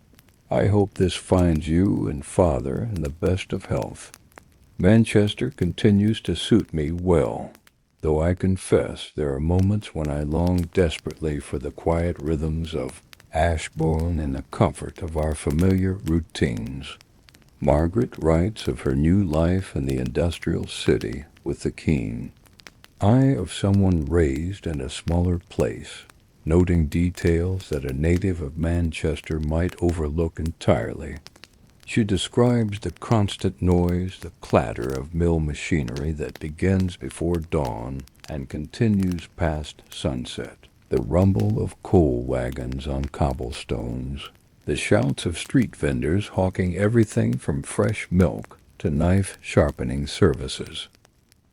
S1: I hope this finds you and Father in the best of health. Manchester continues to suit me well, though I confess there are moments when I long desperately for the quiet rhythms of Ashbourne and the comfort of our familiar routines. Margaret writes of her new life in the industrial city with the keen eye of someone raised in a smaller place, noting details that a native of Manchester might overlook entirely. She describes the constant noise, the clatter of mill machinery that begins before dawn and continues past sunset, the rumble of coal wagons on cobblestones, the shouts of street vendors hawking everything from fresh milk to knife-sharpening services.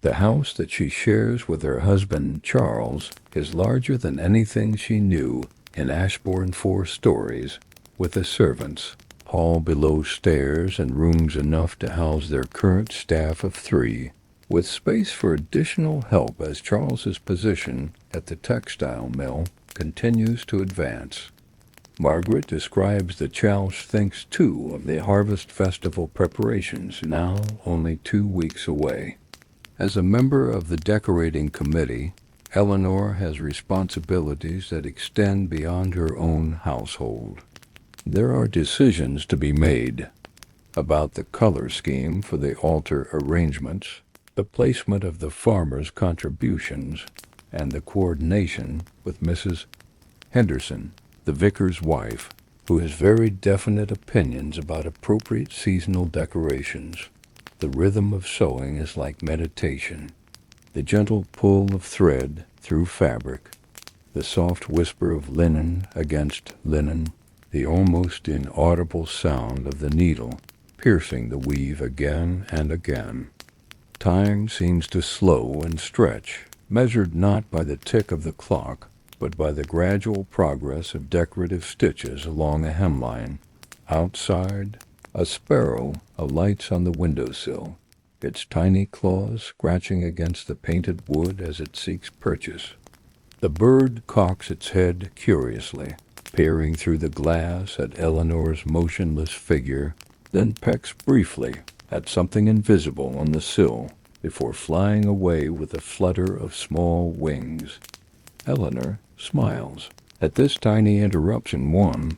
S1: The house that she shares with her husband, Charles, is larger than anything she knew in Ashbourne 4 stories, with the servants' hall below stairs and rooms enough to house their current staff of 3, with space for additional help as Charles's position at the textile mill continues to advance. Margaret describes the Chalsh thinks, too, of the harvest festival preparations, now only 2 weeks away. As a member of the decorating committee, Eleanor has responsibilities that extend beyond her own household. There are decisions to be made about the color scheme for the altar arrangements, the placement of the farmers' contributions, and the coordination with Mrs. Henderson, the vicar's wife, who has very definite opinions about appropriate seasonal decorations. The rhythm of sewing is like meditation, the gentle pull of thread through fabric, the soft whisper of linen against linen, the almost inaudible sound of the needle piercing the weave again and again. Time seems to slow and stretch, measured not by the tick of the clock, but by the gradual progress of decorative stitches along a hemline. Outside, a sparrow alights on the windowsill, its tiny claws scratching against the painted wood as it seeks purchase. The bird cocks its head curiously, peering through the glass at Eleanor's motionless figure, then pecks briefly at something invisible on the sill before flying away with a flutter of small wings. Eleanor smiles at this tiny interruption, one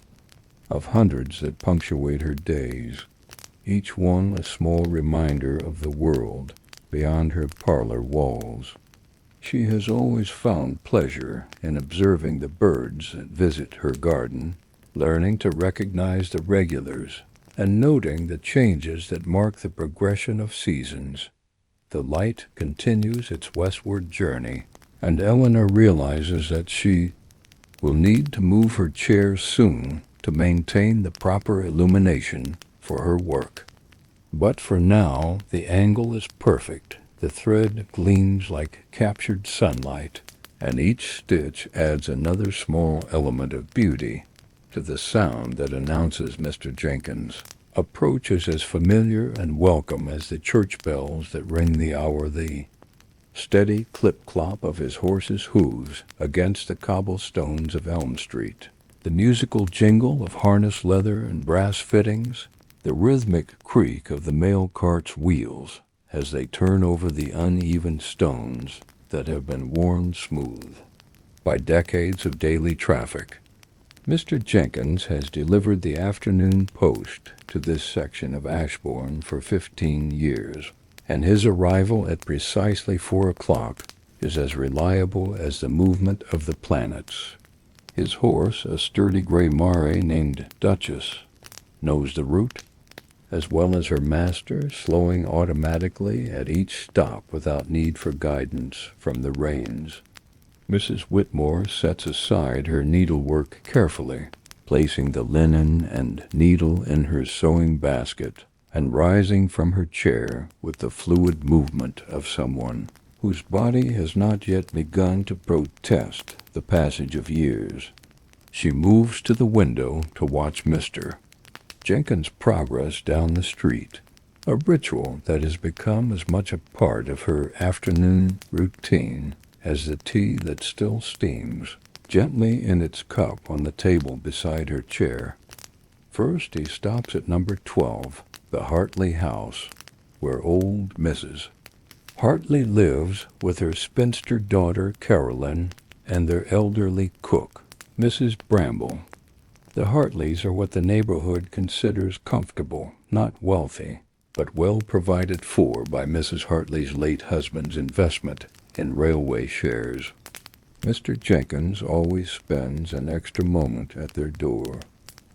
S1: of hundreds that punctuate her days, each one a small reminder of the world beyond her parlor walls. She has always found pleasure in observing the birds that visit her garden, learning to recognize the regulars, and noting the changes that mark the progression of seasons. The light continues its westward journey, and Eleanor realizes that she will need to move her chair soon to maintain the proper illumination for her work. But for now, the angle is perfect. The thread gleams like captured sunlight, and each stitch adds another small element of beauty to the sound that announces Mr. Jenkins' approach is as familiar and welcome as the church bells that ring the hour, the steady clip-clop of his horse's hooves against the cobblestones of Elm Street, the musical jingle of harness leather and brass fittings, the rhythmic creak of the mail cart's wheels as they turn over the uneven stones that have been worn smooth by decades of daily traffic. Mr. Jenkins has delivered the afternoon post to this section of Ashbourne for 15 years, and his arrival at precisely 4 o'clock is as reliable as the movement of the planets. His horse, a sturdy gray mare named Duchess, knows the route, as well as her master, slowing automatically at each stop without need for guidance from the reins. Mrs. Whitmore sets aside her needlework carefully, placing the linen and needle in her sewing basket, and rising from her chair with the fluid movement of someone whose body has not yet begun to protest the passage of years. She moves to the window to watch Mr. Jenkins' progress down the street, a ritual that has become as much a part of her afternoon routine as the tea that still steams gently in its cup on the table beside her chair. First he stops at number 12, the Hartley house, where old Mrs. Hartley lives with her spinster daughter Carolyn and their elderly cook, Mrs. Bramble. The Hartleys are what the neighborhood considers comfortable, not wealthy, but well provided for by Mrs. Hartley's late husband's investment in railway shares. Mr. Jenkins always spends an extra moment at their door,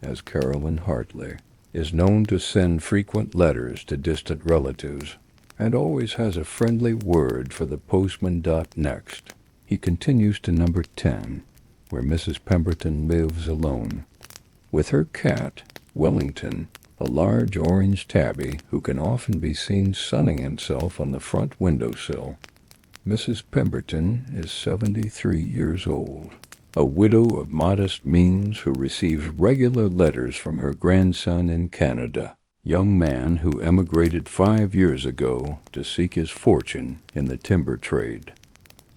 S1: as Carolyn Hartley is known to send frequent letters to distant relatives, and always has a friendly word for the postman. Next, he continues to number 10, where Mrs. Pemberton lives alone, with her cat, Wellington, a large orange tabby who can often be seen sunning himself on the front windowsill. Mrs. Pemberton is 73 years old, a widow of modest means who receives regular letters from her grandson in Canada, young man who emigrated 5 years ago to seek his fortune in the timber trade.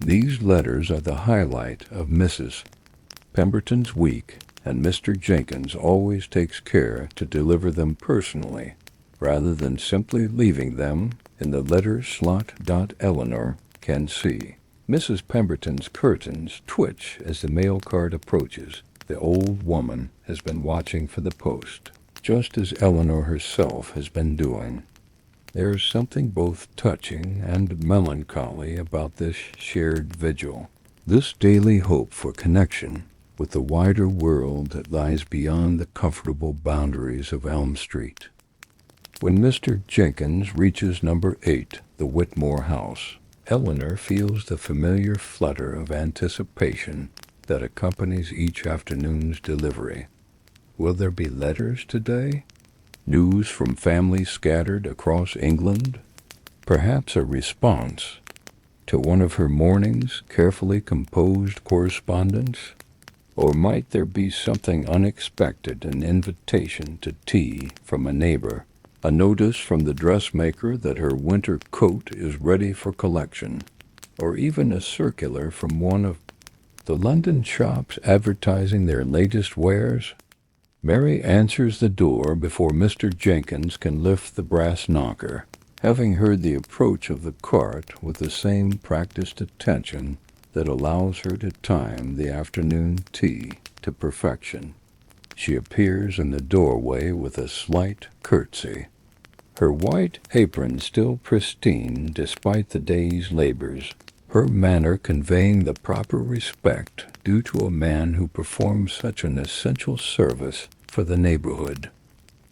S1: These letters are the highlight of Mrs. Pemberton's week, and Mr. Jenkins always takes care to deliver them personally, rather than simply leaving them in the letter slot. Eleanor can see Mrs. Pemberton's curtains twitch as the mail cart approaches. The old woman has been watching for the post, just as Eleanor herself has been doing. There is something both touching and melancholy about this shared vigil, this daily hope for connection with the wider world that lies beyond the comfortable boundaries of Elm Street. When Mr. Jenkins reaches number 8, the Whitmore house, Eleanor feels the familiar flutter of anticipation that accompanies each afternoon's delivery. Will there be letters today? News from families scattered across England? Perhaps a response to one of her morning's carefully composed correspondence? Or might there be something unexpected, an invitation to tea from a neighbor, a notice from the dressmaker that her winter coat is ready for collection, or even a circular from one of the London shops advertising their latest wares? Mary answers the door before Mr. Jenkins can lift the brass knocker, having heard the approach of the cart with the same practiced attention that allows her to time the afternoon tea to perfection. She appears in the doorway with a slight curtsy, her white apron still pristine despite the day's labors, her manner conveying the proper respect due to a man who performs such an essential service for the neighborhood.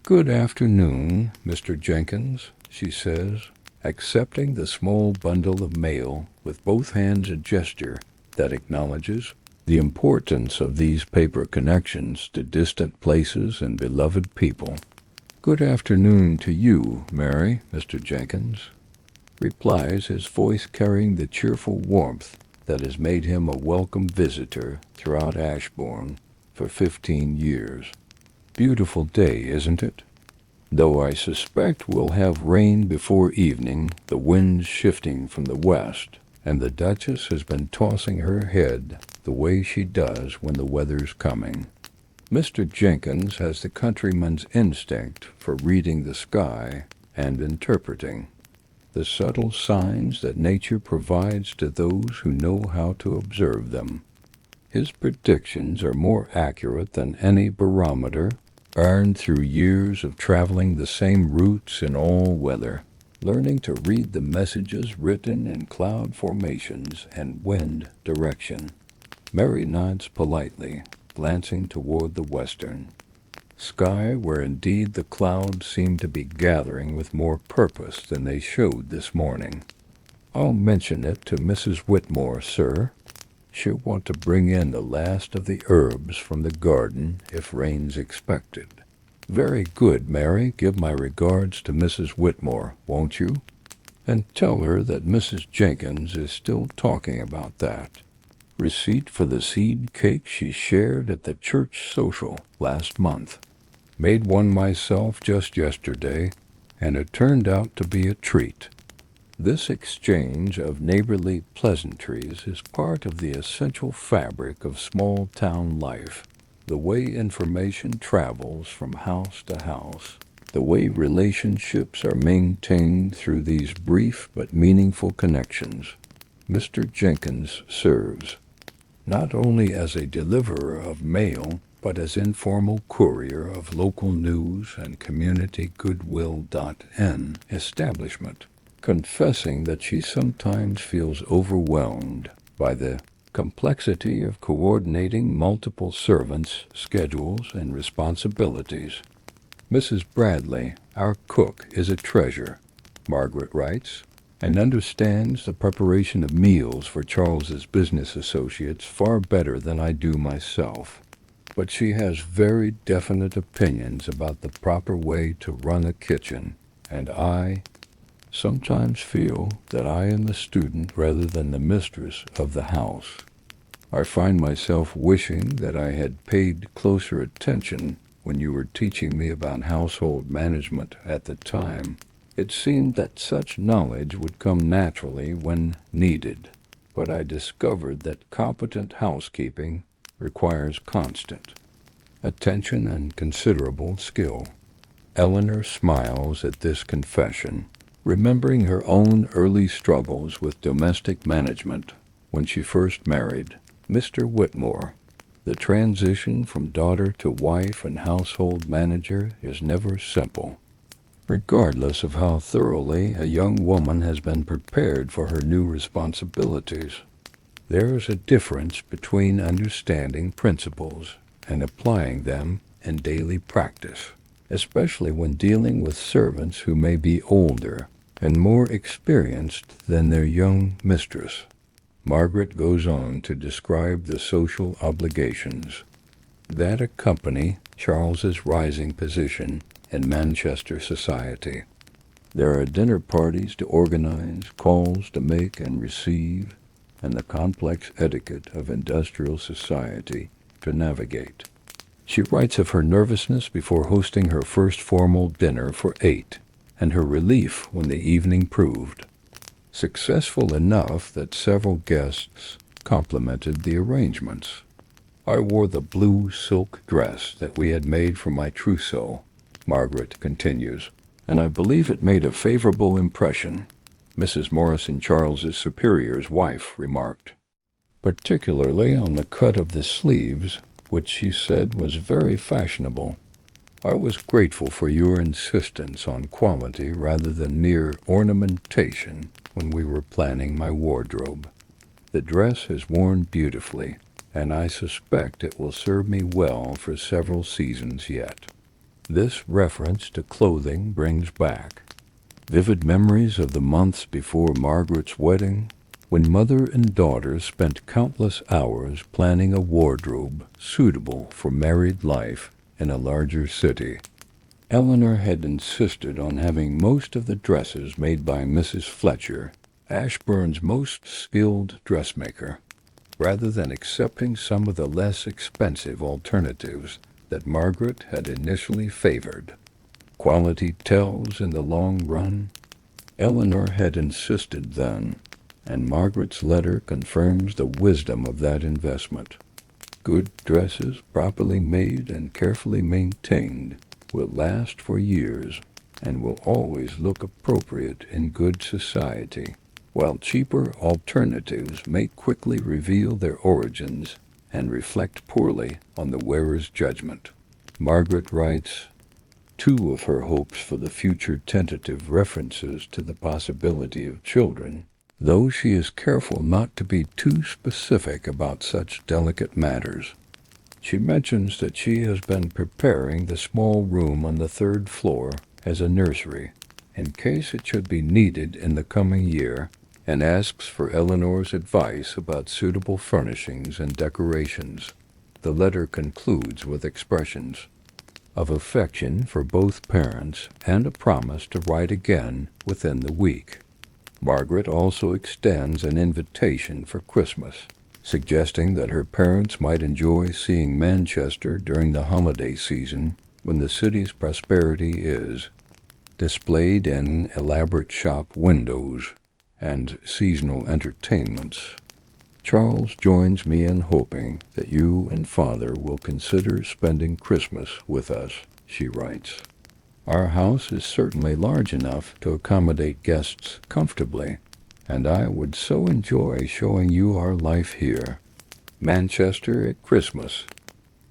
S1: "Good afternoon, Mr. Jenkins," she says, accepting the small bundle of mail with both hands, a gesture that acknowledges the importance of these paper connections to distant places and beloved people. "Good afternoon to you, Mary," Mr. Jenkins replies, his voice carrying the cheerful warmth that has made him a welcome visitor throughout Ashbourne for 15 years. "Beautiful day, isn't it? Though I suspect we'll have rain before evening, the wind's shifting from the west, and the Duchess has been tossing her head the way she does when the weather's coming." Mr. Jenkins has the countryman's instinct for reading the sky and interpreting the subtle signs that nature provides to those who know how to observe them. His predictions are more accurate than any barometer, earned through years of traveling the same routes in all weather, learning to read the messages written in cloud formations and wind direction. Mary nods politely, glancing toward the western sky, where indeed the clouds seem to be gathering with more purpose than they showed this morning. "I'll mention it to Mrs. Whitmore, sir. She'll want to bring in the last of the herbs from the garden if rain's expected." "Very good, Mary. Give my regards to Mrs. Whitmore, won't you? And tell her that Mrs. Jenkins is still talking about that receipt for the seed cake she shared at the church social last month. Made one myself just yesterday, and it turned out to be a treat." This exchange of neighborly pleasantries is part of the essential fabric of small-town life, the way information travels from house to house, the way relationships are maintained through these brief but meaningful connections. Mr. Jenkins serves not only as a deliverer of mail, but as informal courier of local news and community goodwill.n establishment, confessing that she sometimes feels overwhelmed by the complexity of coordinating multiple servants, schedules, and responsibilities. "Mrs. Bradley, our cook, is a treasure," Margaret writes, "and understands the preparation of meals for Charles's business associates far better than I do myself. But she has very definite opinions about the proper way to run a kitchen, and I sometimes feel that I am the student rather than the mistress of the house. I find myself wishing that I had paid closer attention when you were teaching me about household management at the time. It seemed that such knowledge would come naturally when needed, but I discovered that competent housekeeping requires constant attention and considerable skill." Eleanor smiles at this confession, remembering her own early struggles with domestic management when she first married Mr. Whitmore. The transition from daughter to wife and household manager is never simple, regardless of how thoroughly a young woman has been prepared for her new responsibilities. There is a difference between understanding principles and applying them in daily practice, especially when dealing with servants who may be older and more experienced than their young mistress. Margaret goes on to describe the social obligations that accompany Charles's rising position in Manchester society. There are dinner parties to organize, calls to make and receive, and the complex etiquette of industrial society to navigate. She writes of her nervousness before hosting her first formal dinner for 8, and her relief when the evening proved successful enough that several guests complimented the arrangements. I wore the blue silk dress that we had made for my trousseau, Margaret continues, and I believe it made a favorable impression, Mrs. Morrison Charles's superior's wife remarked, particularly on the cut of the sleeves, which she said was very fashionable. I was grateful for your insistence on quality rather than mere ornamentation when we were planning my wardrobe. The dress is worn beautifully, and I suspect it will serve me well for several seasons yet. This reference to clothing brings back vivid memories of the months before Margaret's wedding, when mother and daughter spent countless hours planning a wardrobe suitable for married life in a larger city. Eleanor had insisted on having most of the dresses made by Mrs. Fletcher, Ashburn's most skilled dressmaker, rather than accepting some of the less expensive alternatives that Margaret had initially favored. Quality tells in the long run. Eleanor had insisted then, and Margaret's letter confirms the wisdom of that investment. Good dresses, properly made and carefully maintained, will last for years and will always look appropriate in good society, while cheaper alternatives may quickly reveal their origins and reflect poorly on the wearer's judgment. Margaret writes, two of her hopes for the future tentative references to the possibility of children, though she is careful not to be too specific about such delicate matters. She mentions that she has been preparing the small room on the 3rd floor as a nursery, in case it should be needed in the coming year, and asks for Eleanor's advice about suitable furnishings and decorations. The letter concludes with expressions of affection for both parents and a promise to write again within the week. Margaret also extends an invitation for Christmas, suggesting that her parents might enjoy seeing Manchester during the holiday season when the city's prosperity is displayed in elaborate shop windows and seasonal entertainments. Charles joins me in hoping that you and Father will consider spending Christmas with us, she writes. Our house is certainly large enough to accommodate guests comfortably, and I would so enjoy showing you our life here. Manchester at Christmas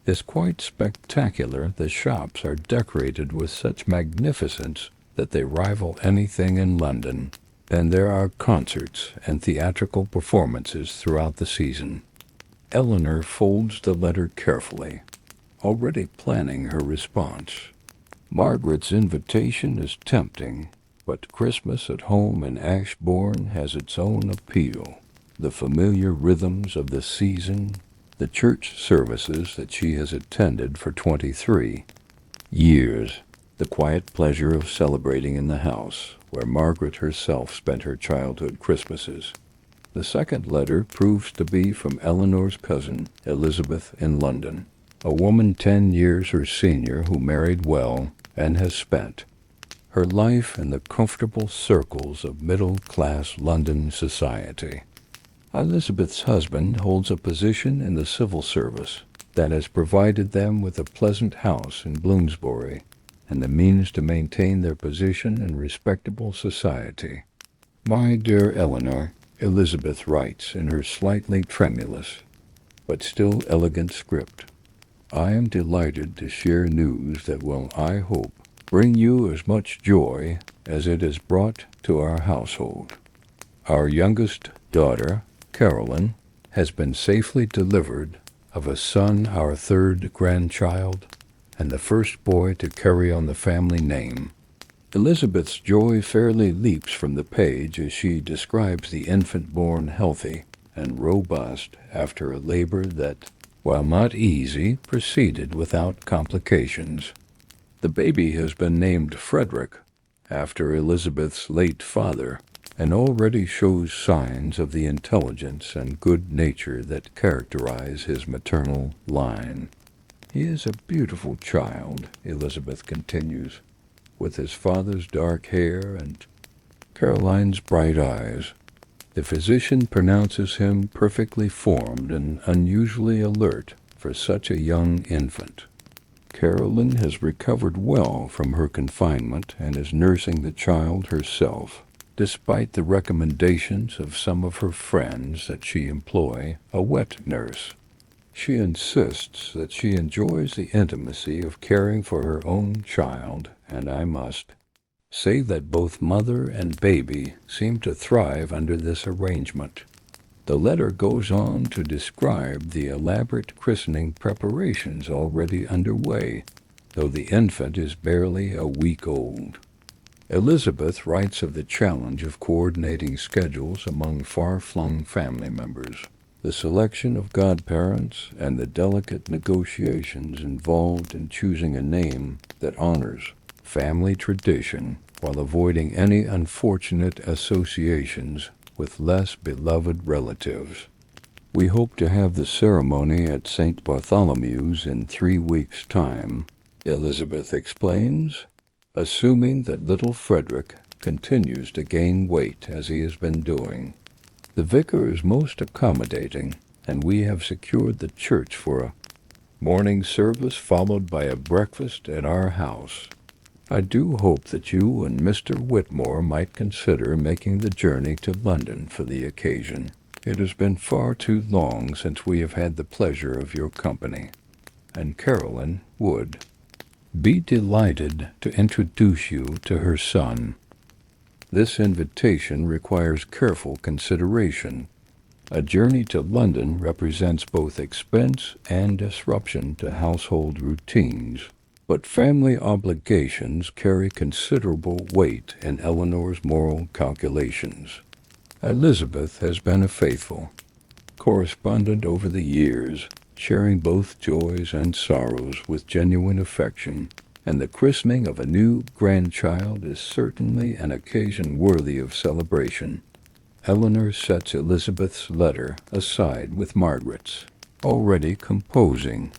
S1: is quite spectacular. The shops are decorated with such magnificence that they rival anything in London, and there are concerts and theatrical performances throughout the season. Eleanor folds the letter carefully, already planning her response. Margaret's invitation is tempting, but Christmas at home in Ashbourne has its own appeal. The familiar rhythms of the season, the church services that she has attended for 23 years, the quiet pleasure of celebrating in the house where Margaret herself spent her childhood Christmases. The second letter proves to be from Eleanor's cousin, Elizabeth, in London, a woman 10 years her senior who married well and has spent her life in the comfortable circles of middle-class London society. Elizabeth's husband holds a position in the civil service that has provided them with a pleasant house in Bloomsbury and the means to maintain their position in respectable society. My dear Eleanor, Elizabeth writes in her slightly tremulous but still elegant script, I am delighted to share news that will, I hope, bring you as much joy as it has brought to our household. Our youngest daughter, Caroline, has been safely delivered of a son, our 3rd grandchild, and the first boy to carry on the family name. Elizabeth's joy fairly leaps from the page as she describes the infant born healthy and robust after a labor that, while not easy, proceeded without complications. The baby has been named Frederick, after Elizabeth's late father, and already shows signs of the intelligence and good nature that characterize his maternal line. He is a beautiful child, Elizabeth continues, with his father's dark hair and Caroline's bright eyes. The physician pronounces him perfectly formed and unusually alert for such a young infant. Caroline has recovered well from her confinement and is nursing the child herself, despite the recommendations of some of her friends that she employ a wet nurse. She insists that she enjoys the intimacy of caring for her own child, and I must say that both mother and baby seem to thrive under this arrangement. The letter goes on to describe the elaborate christening preparations already underway, though the infant is barely a week old. Elizabeth writes of the challenge of coordinating schedules among far-flung family members, the selection of godparents, and the delicate negotiations involved in choosing a name that honors family tradition while avoiding any unfortunate associations with less beloved relatives. We hope to have the ceremony at St. Bartholomew's in 3 weeks' time, Elizabeth explains, assuming that little Frederick continues to gain weight as he has been doing. The vicar is most accommodating, and we have secured the church for a morning service followed by a breakfast at our house. I do hope that you and Mr. Whitmore might consider making the journey to London for the occasion. It has been far too long since we have had the pleasure of your company, and Caroline would be delighted to introduce you to her son. This invitation requires careful consideration. A journey to London represents both expense and disruption to household routines. But family obligations carry considerable weight in Eleanor's moral calculations. Elizabeth has been a faithful correspondent over the years, sharing both joys and sorrows with genuine affection, and the christening of a new grandchild is certainly an occasion worthy of celebration. Eleanor sets Elizabeth's letter aside with Margaret's, already composing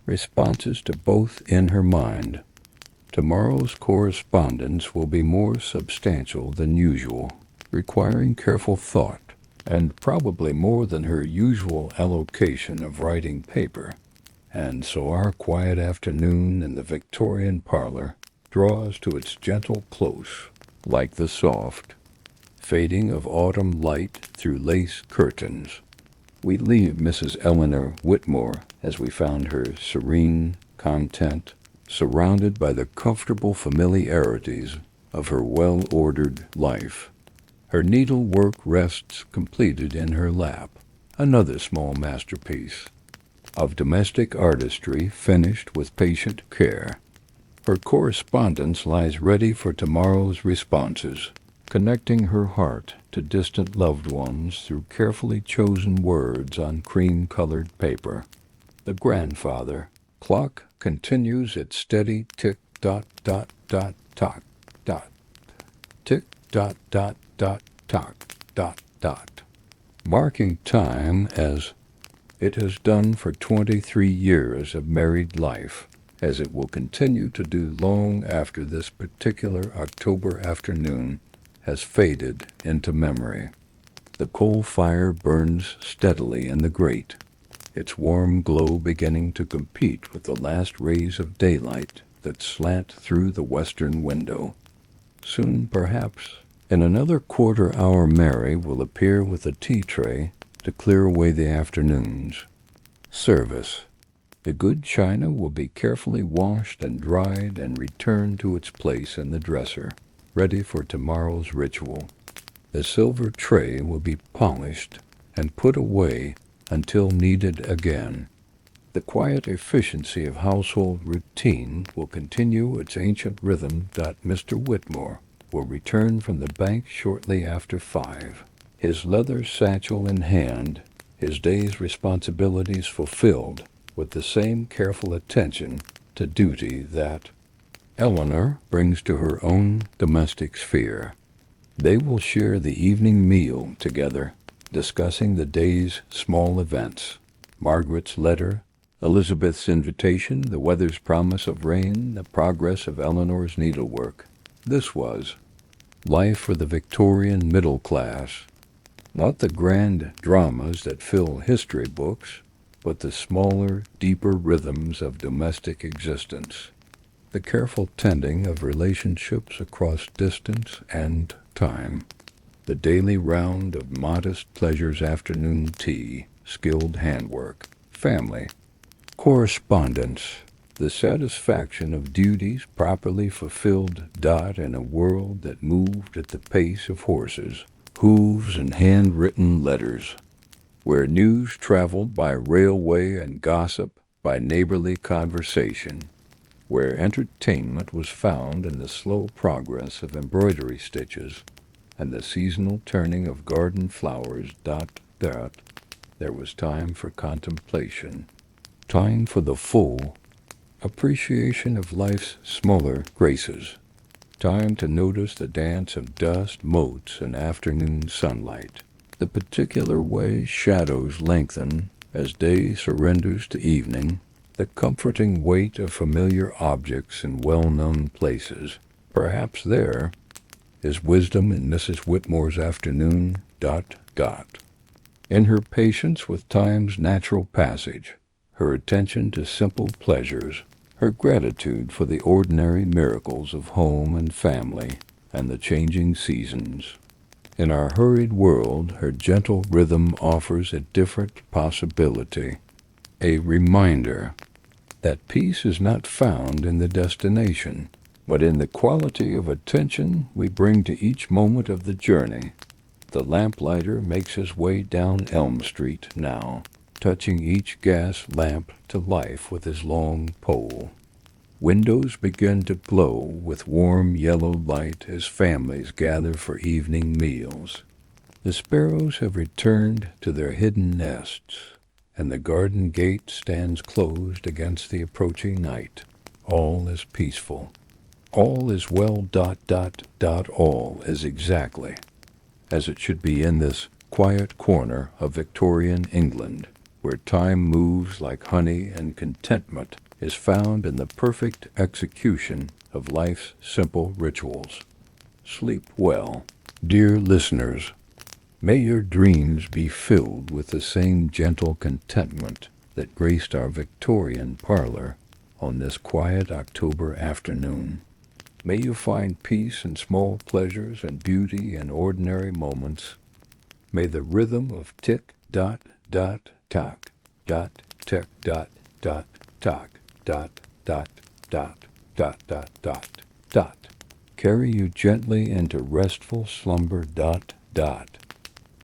S1: responses to both in her mind. Tomorrow's correspondence will be more substantial than usual, requiring careful thought, and probably more than her usual allocation of writing paper. And so our quiet afternoon in the Victorian parlor draws to its gentle close, like the soft fading of autumn light through lace curtains. We leave Mrs. Eleanor Whitmore as we found her, serene, content, surrounded by the comfortable familiarities of her well-ordered life. Her needlework rests completed in her lap, another small masterpiece of domestic artistry finished with patient care. Her correspondence lies ready for tomorrow's responses, connecting her heart to distant loved ones through carefully chosen words on cream-colored paper. The grandfather clock continues its steady tick-dot-dot-dot-tock, dot, tick-dot-dot-dot-tock, marking time as it has done for 23 years of married life, as it will continue to do long after this particular October afternoon has faded into memory. The coal fire burns steadily in the grate, its warm glow beginning to compete with the last rays of daylight that slant through the western window. Soon, perhaps, in another quarter hour, Mary will appear with a tea tray to clear away the afternoon's service. The good china will be carefully washed and dried and returned to its place in the dresser, ready for tomorrow's ritual. The silver tray will be polished and put away until needed again. The quiet efficiency of household routine will continue its ancient rhythm. Mr. Whitmore will return from the bank shortly after 5, his leather satchel in hand, his day's responsibilities fulfilled with the same careful attention to duty that Eleanor brings to her own domestic sphere. They will share the evening meal together, discussing the day's small events. Margaret's letter, Elizabeth's invitation, the weather's promise of rain, the progress of Eleanor's needlework. This was life for the Victorian middle class. Not the grand dramas that fill history books, but the smaller, deeper rhythms of domestic existence. The careful tending of relationships across distance and time. The daily round of modest pleasures, afternoon tea, skilled handwork, family, correspondence, the satisfaction of duties properly fulfilled. In a world that moved at the pace of horses, hooves, and handwritten letters, where news traveled by railway and gossip by neighborly conversation, where entertainment was found in the slow progress of embroidery stitches and the seasonal turning of garden flowers. There was time for contemplation, time for the full appreciation of life's smaller graces, time to notice the dance of dust motes in afternoon sunlight, the particular way shadows lengthen as day surrenders to evening, the comforting weight of familiar objects in well-known places. Perhaps there is wisdom in Mrs. Whitmore's afternoon. In her patience with time's natural passage, her attention to simple pleasures, her gratitude for the ordinary miracles of home and family and the changing seasons. In our hurried world, her gentle rhythm offers a different possibility, a reminder that peace is not found in the destination, but in the quality of attention we bring to each moment of the journey. The lamplighter makes his way down Elm Street now, touching each gas lamp to life with his long pole. Windows begin to glow with warm yellow light as families gather for evening meals. The sparrows have returned to their hidden nests, and the garden gate stands closed against the approaching night. All is peaceful. All is well. All is exactly as it should be in this quiet corner of Victorian England, where time moves like honey and contentment is found in the perfect execution of life's simple rituals. Sleep well, dear listeners. May your dreams be filled with the same gentle contentment that graced our Victorian parlor on this quiet October afternoon. May you find peace in small pleasures and beauty in ordinary moments. May the rhythm of tick, tock, tick, tock, carry you gently into restful slumber.